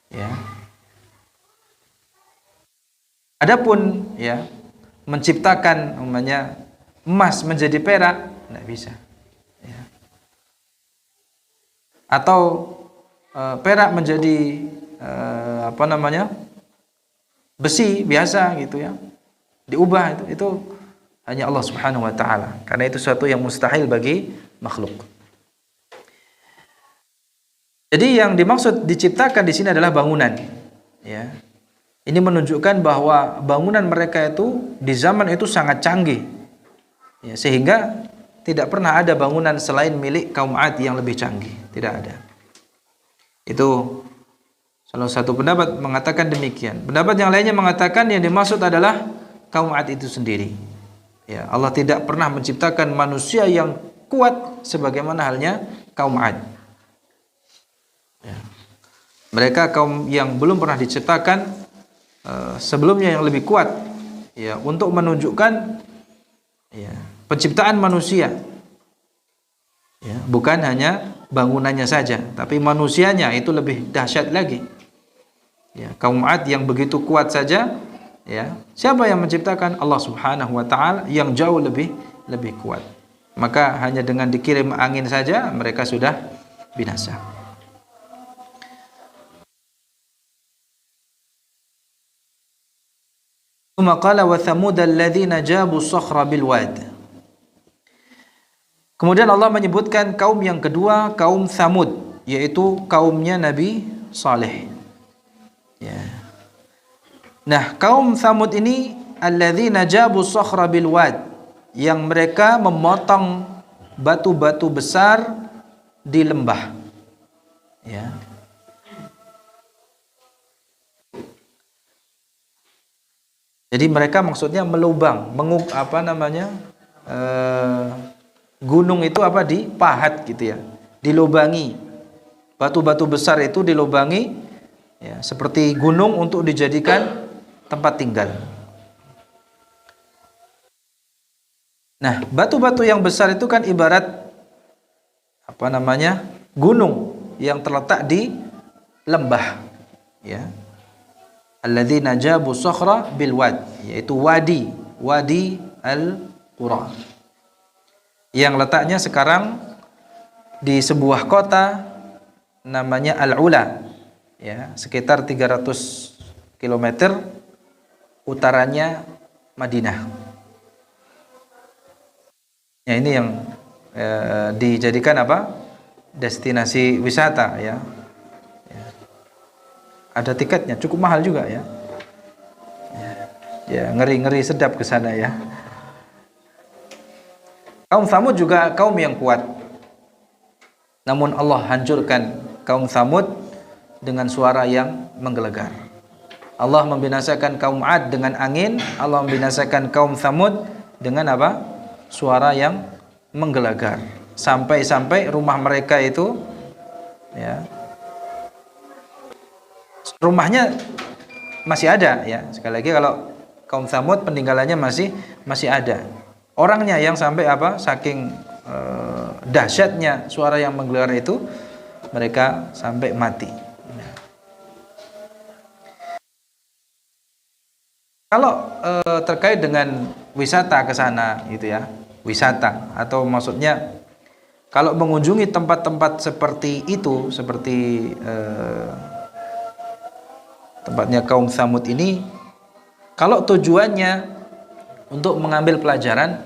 Ya. Adapun ya menciptakan umpamanya emas menjadi perak, tidak bisa ya. Atau perak menjadi besi biasa gitu ya, diubah, itu hanya Allah Subhanahu wa taala, karena itu sesuatu yang mustahil bagi makhluk. Jadi yang dimaksud diciptakan di sini adalah bangunan ya. Ini menunjukkan bahwa bangunan mereka itu di zaman itu sangat canggih ya, sehingga tidak pernah ada bangunan selain milik kaum 'Ad yang lebih canggih, tidak ada. Itu salah satu pendapat mengatakan demikian. Pendapat yang lainnya mengatakan yang dimaksud adalah kaum 'Ad itu sendiri ya. Allah tidak pernah menciptakan manusia yang kuat sebagaimana halnya kaum 'Ad ya. Mereka kaum yang belum pernah diciptakan sebelumnya yang lebih kuat ya, untuk menunjukkan ya penciptaan manusia ya, bukan hanya bangunannya saja tapi manusianya itu lebih dahsyat lagi ya. Kaum 'Ad yang begitu kuat saja ya, siapa yang menciptakan? Allah Subhanahu wa taala yang jauh lebih kuat. Maka hanya dengan dikirim angin saja mereka sudah binasa. Qala wa thamud alladhina jabu sakhra bil wad. Kemudian Allah menyebutkan kaum yang kedua, kaum Thamud, yaitu kaumnya Nabi Saleh. Ya. Nah, kaum Thamud ini alladzina jabu sakhra bil wad, yang mereka memotong batu-batu besar di lembah. Ya. Jadi mereka maksudnya melubang, gunung itu dipahat gitu ya, dilubangi. Batu-batu besar itu dilubangi ya, seperti gunung untuk dijadikan tempat tinggal. Nah, batu-batu yang besar itu kan ibarat gunung yang terletak di lembah ya. Alladzina jabu sakhra bil wad, yaitu wadi al-qura, yang letaknya sekarang di sebuah kota namanya Al-Ula ya, sekitar 300 km utaranya Madinah. Ya, ini yang dijadikan destinasi wisata ya. Ada tiketnya, cukup mahal juga ya. Ya, ngeri-ngeri sedap ke sana ya. Kaum Thamud juga kaum yang kuat. Namun Allah hancurkan kaum Thamud dengan suara yang menggelegar. Allah membinasakan kaum 'Ad dengan angin, Allah membinasakan kaum Thamud dengan suara yang menggelegar sampai-sampai rumah mereka itu, ya, rumahnya masih ada, ya. Sekali lagi, kalau kaum Tsamud peninggalannya masih ada. Orangnya yang sampai apa? Saking dahsyatnya suara yang menggelar itu, mereka sampai mati. Kalau terkait dengan wisata ke sana gitu ya, wisata atau maksudnya kalau mengunjungi tempat-tempat seperti itu, seperti tempatnya kaum Tsamud ini, kalau tujuannya untuk mengambil pelajaran,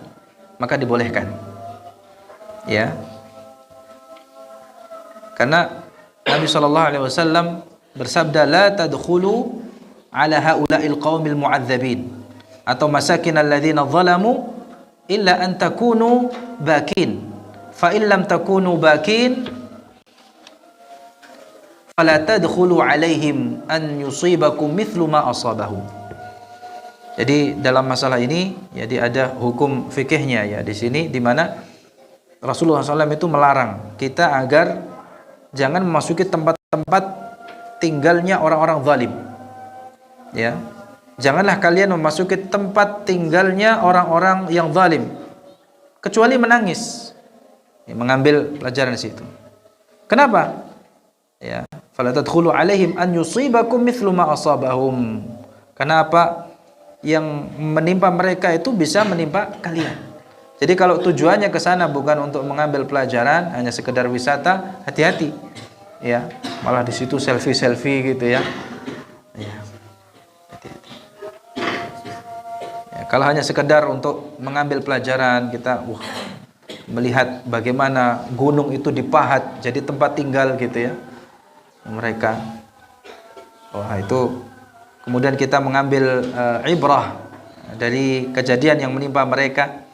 maka dibolehkan. Ya. Karena Nabi SAW bersabda, la tadkhulu ala haula'il qaumil mu'adzabin atau masakin alladzina zalamu illa an takunu bakin fa in lam takunu bakin fala tadkhulu alaihim an yusibakum mithlu ma asabahum. Jadi dalam masalah ini, jadi ada hukum fikihnya, ya, di sini, di mana Rasulullah SAW itu melarang kita agar jangan memasuki tempat-tempat tinggalnya orang-orang zalim. Ya, janganlah kalian memasuki tempat tinggalnya orang-orang yang zalim kecuali menangis, ya, mengambil pelajaran di situ. Kenapa? Ya, fala tadkhulu alaihim an yusibakum mithlu ma asabahum. Kenapa? Yang menimpa mereka itu bisa menimpa kalian. Jadi kalau tujuannya ke sana bukan untuk mengambil pelajaran, hanya sekedar wisata, hati-hati. Ya, malah di situ selfie-selfie gitu ya. Ya. Kalau hanya sekedar untuk mengambil pelajaran, kita melihat bagaimana gunung itu dipahat jadi tempat tinggal gitu ya mereka. Wah, itu kemudian kita mengambil ibrah dari kejadian yang menimpa mereka,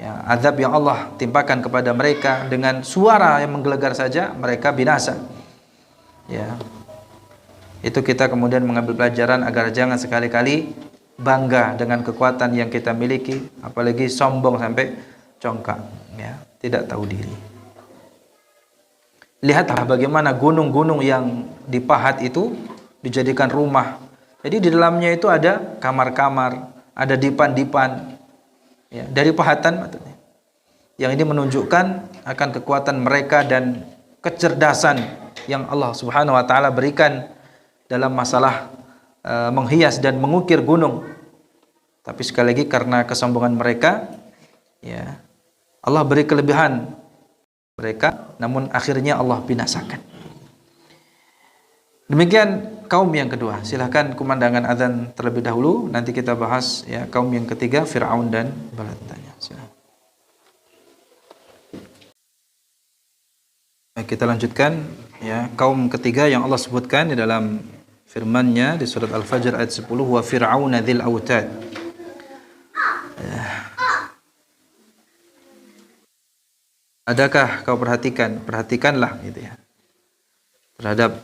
ya, azab yang Allah timpakan kepada mereka dengan suara yang menggelegar saja mereka binasa. Ya. Itu kita kemudian mengambil pelajaran agar jangan sekali-kali bangga dengan kekuatan yang kita miliki, apalagi sombong sampai congkak, ya, tidak tahu diri. Lihatlah bagaimana gunung-gunung yang dipahat itu dijadikan rumah. Jadi di dalamnya itu ada kamar-kamar, ada dipan-dipan, ya, dari pahatan maksudnya. Yang ini menunjukkan akan kekuatan mereka dan kecerdasan yang Allah Subhanahu wa taala berikan dalam masalah menghias dan mengukir gunung. Tapi sekali lagi karena kesombongan mereka, ya, Allah beri kelebihan mereka, namun akhirnya Allah binasakan. Demikian kaum yang kedua. Silahkan kumandangan azan terlebih dahulu, nanti kita bahas, ya, kaum yang ketiga, Fir'aun dan bala tentaranya. Silahkan. Baik, kita lanjutkan, ya, kaum ketiga yang Allah sebutkan di dalam firman-Nya di surat Al-Fajr ayat 10, wa fir'aun dzil autad. Adakah kau perhatikanlah gitu ya, terhadap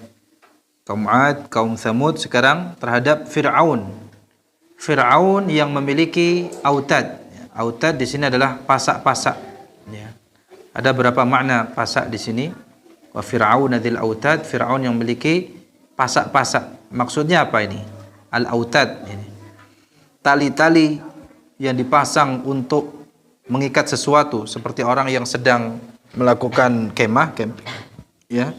kaum Ad, kaum Tsamud, sekarang terhadap Fir'aun. Fir'aun yang memiliki autad. Autad di sini adalah pasak-pasak, ya. Ada berapa makna pasak di sini? Wa fir'aun dzil autad, Fir'aun yang memiliki pasak-pasak. Maksudnya apa ini? Al-autad ini tali-tali yang dipasang untuk mengikat sesuatu, seperti orang yang sedang melakukan kemah, camping, ya.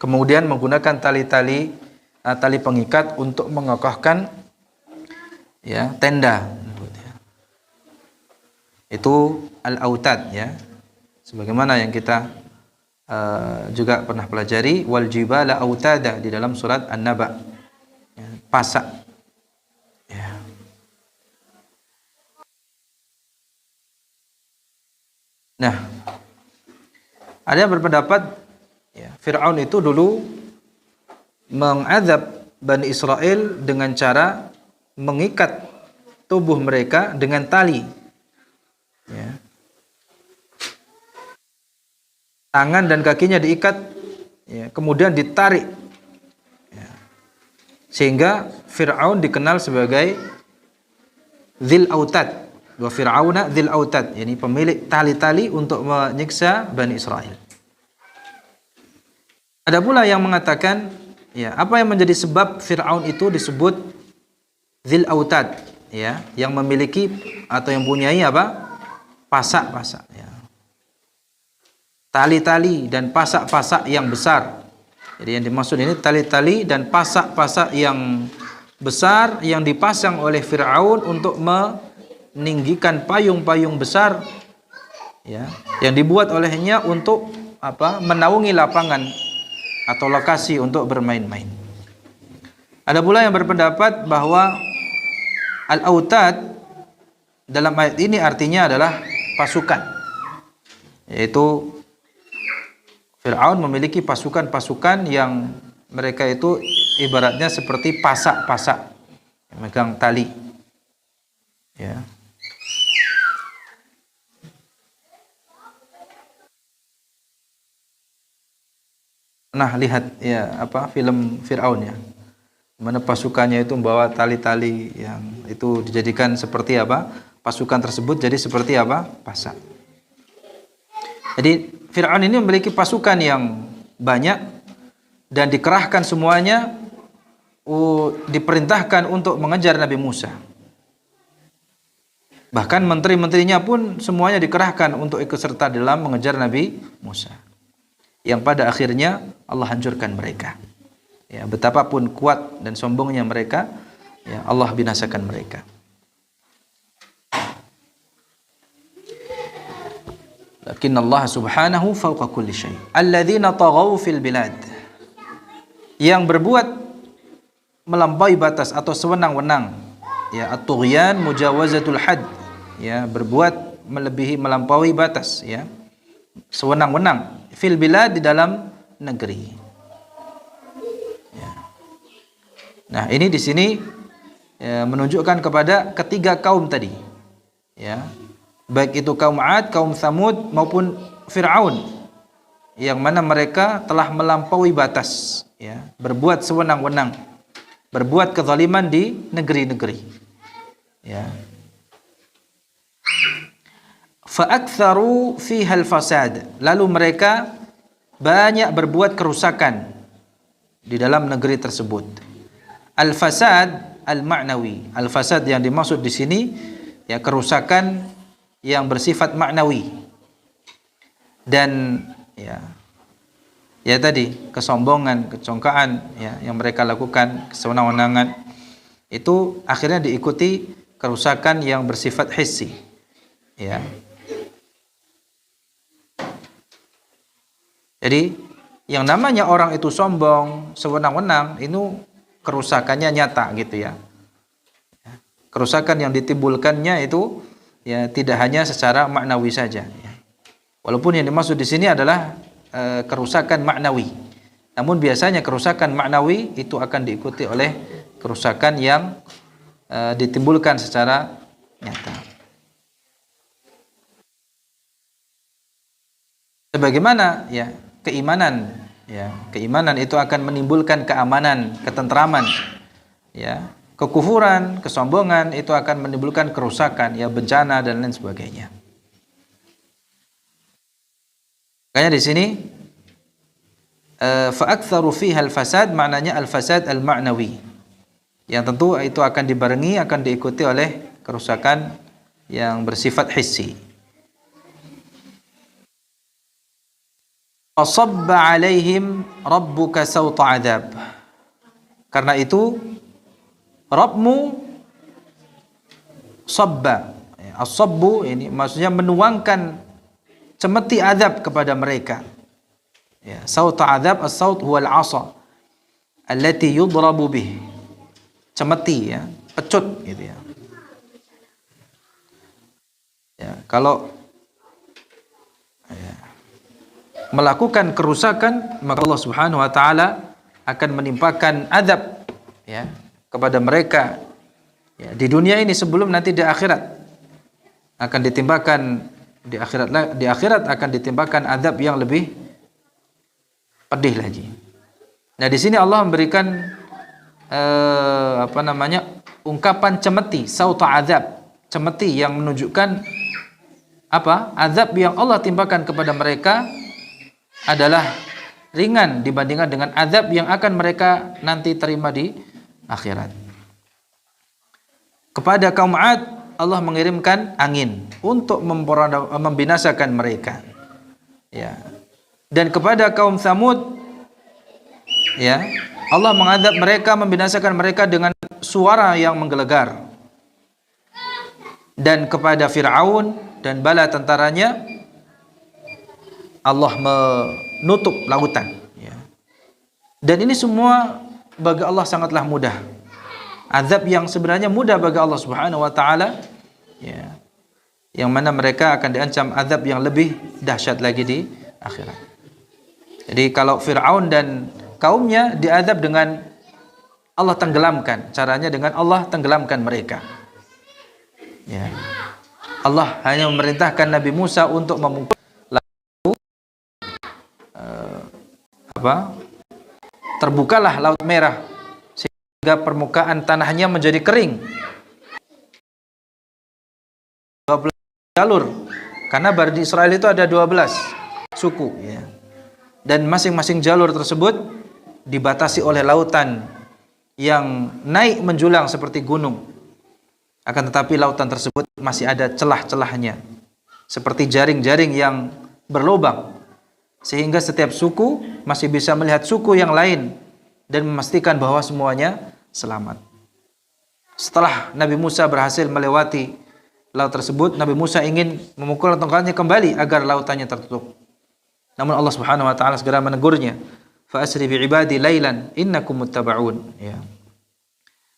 Kemudian menggunakan tali-tali, tali pengikat untuk mengokohkan, ya, tenda. Itu al-autad, ya. Sebagaimana yang kita juga pernah pelajari, wal jibala autada di dalam surat An-Naba, ya, pasak, ya. Nah, ada yang berpendapat, ya, Fir'aun itu dulu mengazab Bani Israel dengan cara mengikat tubuh mereka dengan tali, ya. Tangan dan kakinya diikat, ya, kemudian ditarik, ya. Sehingga Fir'aun dikenal sebagai Dzil Autad, Wa Fir'auna dzil autad, yakni pemilik tali-tali untuk menyiksa Bani Israel. Ada pula yang mengatakan, ya, apa yang menjadi sebab Fir'aun itu disebut dzil autad, ya, yang memiliki atau yang punyai apa? Pasak-pasak, ya. Tali-tali dan pasak-pasak yang besar. Jadi yang dimaksud ini tali-tali dan pasak-pasak yang besar yang dipasang oleh Fir'aun untuk meninggikan payung-payung besar, ya, yang dibuat olehnya untuk apa? Menaungi lapangan atau lokasi untuk bermain-main. Ada pula yang berpendapat bahwa al-autad dalam ayat ini artinya adalah pasukan, yaitu Fir'aun memiliki pasukan-pasukan yang mereka itu ibaratnya seperti pasak-pasak megang tali, ya. Nah, lihat ya apa film Fir'aun, ya, mana pasukannya itu membawa tali-tali yang itu dijadikan seperti apa? Pasukan tersebut jadi seperti apa? Pasak. Jadi Fir'aun ini memiliki pasukan yang banyak dan dikerahkan semuanya, diperintahkan untuk mengejar Nabi Musa. Bahkan menteri-menterinya pun semuanya dikerahkan untuk ikut serta dalam mengejar Nabi Musa. Yang pada akhirnya Allah hancurkan mereka. Ya, betapapun kuat dan sombongnya mereka, ya, Allah binasakan mereka. Lakin Allah subhanahu fawqa kulli syai. Alladzina taghaw fil bilad. Yang berbuat melampaui batas atau sewenang-wenang. Ya, at-tughyan mujawazatul had. Ya, berbuat melebihi melampaui batas, ya. Sewenang-wenang fil bilad, di dalam negeri. Ya. Nah, ini di sini, ya, menunjukkan kepada ketiga kaum tadi. Ya. Baik itu kaum 'Ad, kaum Tsamud maupun Fir'aun, yang mana mereka telah melampaui batas, ya, berbuat sewenang-wenang, berbuat kezaliman di negeri-negeri, ya. Fa'aktsaru fiha al-fasad, lalu mereka banyak berbuat kerusakan di dalam negeri tersebut. Al-fasad al-ma'nawi, al-fasad yang dimaksud di sini, ya, kerusakan yang bersifat maknawi. Dan ya tadi kesombongan, kecongkaan, ya, yang mereka lakukan, kesewenang-wenangan, itu akhirnya diikuti kerusakan yang bersifat hissi, ya. Jadi yang namanya orang itu sombong, sewenang-wenang, itu kerusakannya nyata, gitu, ya. Kerusakan yang ditimbulkannya itu, ya, tidak hanya secara maknawi saja, ya. Walaupun yang dimaksud di sini adalah kerusakan maknawi, namun biasanya kerusakan maknawi itu akan diikuti oleh kerusakan yang ditimbulkan secara nyata. Sebagaimana, ya, keimanan, ya, keimanan itu akan menimbulkan keamanan, ketentraman, ya. Kekufuran, kesombongan itu akan menimbulkan kerusakan, ya, bencana dan lain sebagainya. Makanya di sini fa'aktsaru fiha al-fasad, maknanya al-fasad al-ma'nawi, yang tentu itu akan dibarengi, akan diikuti oleh kerusakan yang bersifat hissi. Fasabba 'alaihim rabbuka sawta 'adzab. Karena itu Rabbmu sabba, as-sabbu ini maksudnya menuangkan cemeti azab kepada mereka. Ya, sawta adzab, as-saut huwa al-'asa allati yudrabu bih. Cemeti, ya, pecut, gitu, ya. Ya, kalau, ya, melakukan kerusakan, maka Allah Subhanahu wa taala akan menimpakan azab, ya, kepada mereka, ya, di dunia ini sebelum nanti di akhirat akan ditimbakan, di akhirat akan ditimbakan azab yang lebih pedih lagi. Nah, di sini Allah memberikan ungkapan cemeti, sauta azab, cemeti yang menunjukkan apa? Azab yang Allah timpakan kepada mereka adalah ringan dibandingkan dengan azab yang akan mereka nanti terima di akhirat. Kepada kaum 'Ad Allah mengirimkan angin untuk membinasakan mereka. Ya. Dan kepada kaum Tsamud, ya, Allah mengadab mereka, membinasakan mereka dengan suara yang menggelegar. Dan kepada Fir'aun dan bala tentaranya Allah menutup lautan, ya. Dan ini semua bagi Allah sangatlah mudah. Azab yang sebenarnya mudah bagi Allah Subhanahu wa taala, ya. Yang mana mereka akan diancam azab yang lebih dahsyat lagi di akhirat. Jadi kalau Fir'aun dan kaumnya diazab dengan Allah tenggelamkan, caranya dengan Allah tenggelamkan mereka. Ya. Allah hanya memerintahkan Nabi Musa untuk memukul, lalu terbukalah Laut Merah sehingga permukaan tanahnya menjadi kering. 12 jalur, karena Bani Israel itu ada 12 suku, ya. Dan masing-masing jalur tersebut dibatasi oleh lautan yang naik menjulang seperti gunung. Akan tetapi lautan tersebut masih ada celah-celahnya, seperti jaring-jaring yang berlubang, sehingga setiap suku masih bisa melihat suku yang lain dan memastikan bahwa semuanya selamat. Setelah Nabi Musa berhasil melewati laut tersebut, Nabi Musa ingin memukul tongkatnya kembali agar lautannya tertutup. Namun Allah Subhanahu wa taala segera menegurnya, fa asri bi ibadi lailan innakum muttaba'un, ya.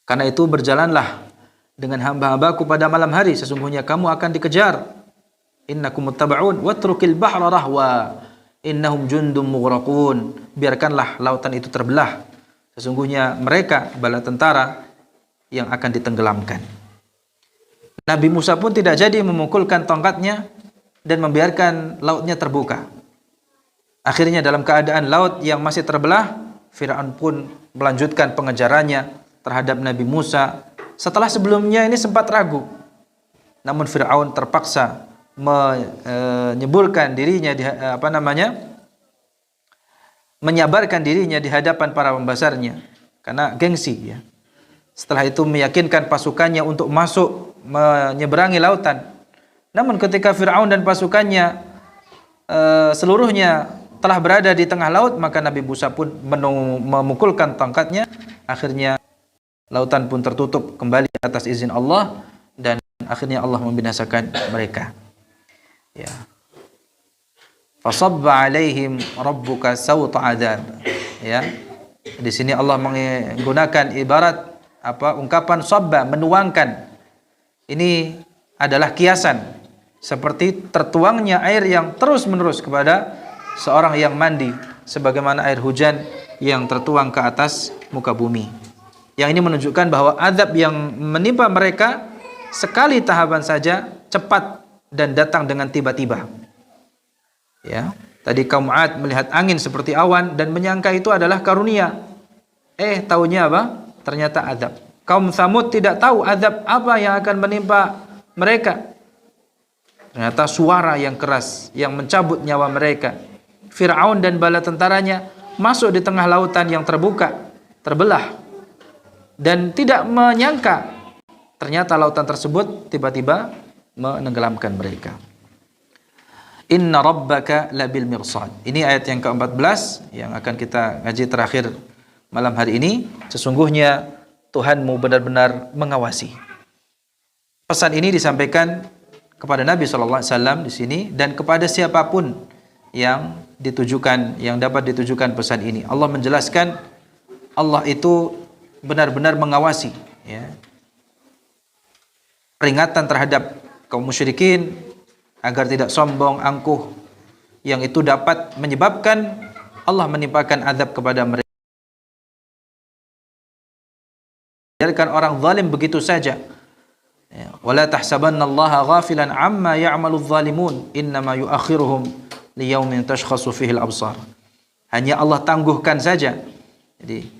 Karena itu berjalanlah dengan hamba-hambaku pada malam hari, sesungguhnya kamu akan dikejar. Innakum muttaba'un watrukil bahra rahwa innahum jundum mughraqun. Biarkanlah lautan itu terbelah, sesungguhnya mereka bala tentara yang akan ditenggelamkan. Nabi Musa pun tidak jadi memukulkan tongkatnya dan membiarkan lautnya terbuka. Akhirnya dalam keadaan laut yang masih terbelah, Fir'aun pun melanjutkan pengejarannya terhadap Nabi Musa. Setelah sebelumnya ini sempat ragu, namun Fir'aun terpaksa menyeburkan dirinya menyabarkan dirinya di hadapan para pembesarnya karena gengsi, ya. Setelah itu meyakinkan pasukannya untuk masuk menyeberangi lautan. Namun ketika Fir'aun dan pasukannya seluruhnya telah berada di tengah laut, maka Nabi Musa pun memukulkan tongkatnya. Akhirnya lautan pun tertutup kembali atas izin Allah, dan akhirnya Allah membinasakan mereka. Ya. Fasabba alaihim rabbuka sawta adzab. Ya. Di sini Allah menggunakan ibarat ungkapan sabba, menuangkan. Ini adalah kiasan seperti tertuangnya air yang terus-menerus kepada seorang yang mandi, sebagaimana air hujan yang tertuang ke atas muka bumi. Yang ini menunjukkan bahwa azab yang menimpa mereka sekali tahapan saja, cepat dan datang dengan tiba-tiba. Ya, tadi kaum 'Ad melihat angin seperti awan dan menyangka itu adalah karunia. Taunya apa? Ternyata azab. Kaum Tsamud tidak tahu azab apa yang akan menimpa mereka. Ternyata suara yang keras yang mencabut nyawa mereka. Fir'aun dan bala tentaranya masuk di tengah lautan yang terbuka, terbelah, dan tidak menyangka ternyata lautan tersebut tiba-tiba menenggelamkan mereka. Inna rabbaka labil mirsad. Ini ayat yang ke-14 yang akan kita ngaji terakhir malam hari ini. Sesungguhnya Tuhanmu benar-benar mengawasi. Pesan ini disampaikan kepada Nabi SAW di sini dan kepada siapapun yang dapat ditujukan pesan ini. Allah menjelaskan Allah itu benar-benar mengawasi, ya. Peringatan terhadap kaum musyrikin agar tidak sombong, angkuh, yang itu dapat menyebabkan Allah menimpakan azab kepada mereka. Biarkan orang zalim begitu saja. Wala tahsabannallaha ghafilan amma ya'maludz zalimun innama yu'akhiruhum liyaumin tashkhasu fihi al-absar. Hanya Allah tangguhkan saja. Jadi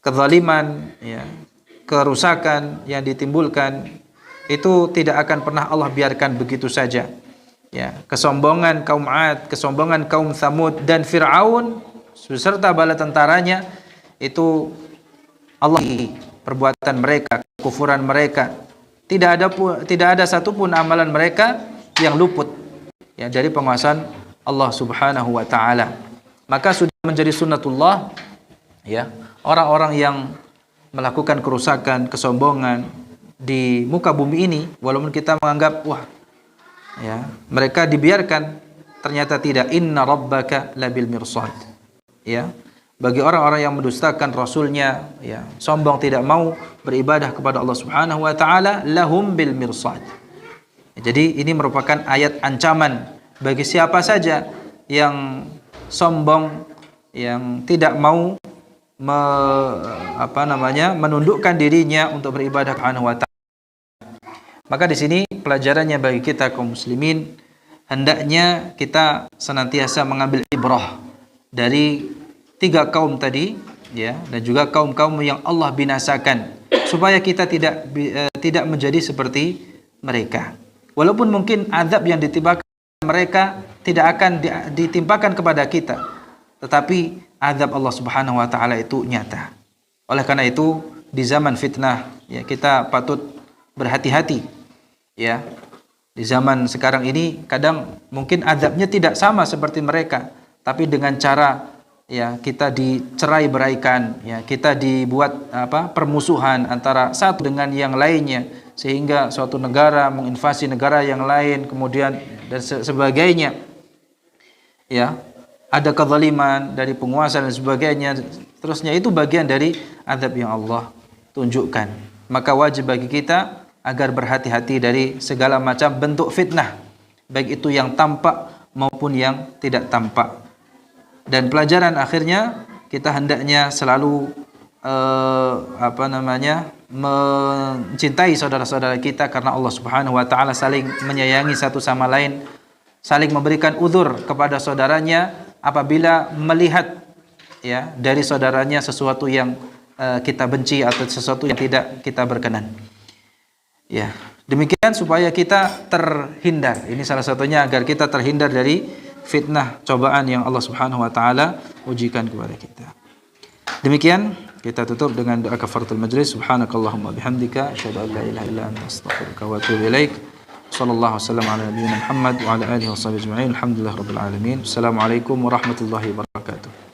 kezaliman, ya, kerusakan yang ditimbulkan itu tidak akan pernah Allah biarkan begitu saja. Ya, kesombongan kaum 'Ad, kesombongan kaum Tsamud dan Firaun beserta bala tentaranya itu Allah perbuatan mereka, kekufuran mereka. Tidak ada satupun amalan mereka yang luput ya dari penguasaan Allah Subhanahu wa taala. Maka sudah menjadi sunnatullah ya, orang-orang yang melakukan kerusakan, kesombongan di muka bumi ini, walaupun kita menganggap wah ya, mereka dibiarkan, ternyata tidak. Inna rabbaka labil mirsad. Ya, bagi orang-orang yang mendustakan rasulnya, ya, sombong tidak mau beribadah kepada Allah Subhanahu wa taala, lahum bil mirsad. Jadi ini merupakan ayat ancaman bagi siapa saja yang sombong, yang tidak mau menundukkan dirinya untuk beribadah kepada Allah Subhanahu wa taala. Maka di sini pelajarannya bagi kita kaum muslimin, hendaknya kita senantiasa mengambil ibrah dari 3 kaum tadi ya, dan juga kaum-kaum yang Allah binasakan, supaya kita tidak menjadi seperti mereka. Walaupun mungkin azab yang ditimpakan mereka tidak akan ditimpakan kepada kita, tetapi azab Allah Subhanahu wa taala itu nyata. Oleh karena itu di zaman fitnah ya, kita patut berhati-hati. Ya, di zaman sekarang ini kadang mungkin azabnya tidak sama seperti mereka, tapi dengan cara ya kita dicerai-beraikan, ya kita dibuat permusuhan antara satu dengan yang lainnya, sehingga suatu negara menginvasi negara yang lain, kemudian dan sebagainya. Ya, ada kezaliman dari penguasa dan sebagainya. Terusnya itu bagian dari azab yang Allah tunjukkan. Maka wajib bagi kita agar berhati-hati dari segala macam bentuk fitnah, baik itu yang tampak maupun yang tidak tampak. Dan pelajaran akhirnya, kita hendaknya selalu mencintai saudara-saudara kita, karena Allah Subhanahu wa taala saling menyayangi satu sama lain, saling memberikan uzur kepada saudaranya apabila melihat ya dari saudaranya sesuatu yang kita benci atau sesuatu yang tidak kita berkenan. Ya, demikian supaya kita terhindar. Ini salah satunya agar kita terhindar dari fitnah, cobaan yang Allah Subhanahu wa taala ujikan kepada kita. Demikian kita tutup dengan doa kafaratul majlis. Subhanakallahumma bihamdika asyhadu an la ilaha illa anta astaghfiruka wa atubu ilaik. Sallallahu wasallam ala nabiyyina Muhammad wa ala alihi washabihi ajma'in. Alhamdulillahirabbil alamin. Assalamualaikum warahmatullahi wabarakatuh.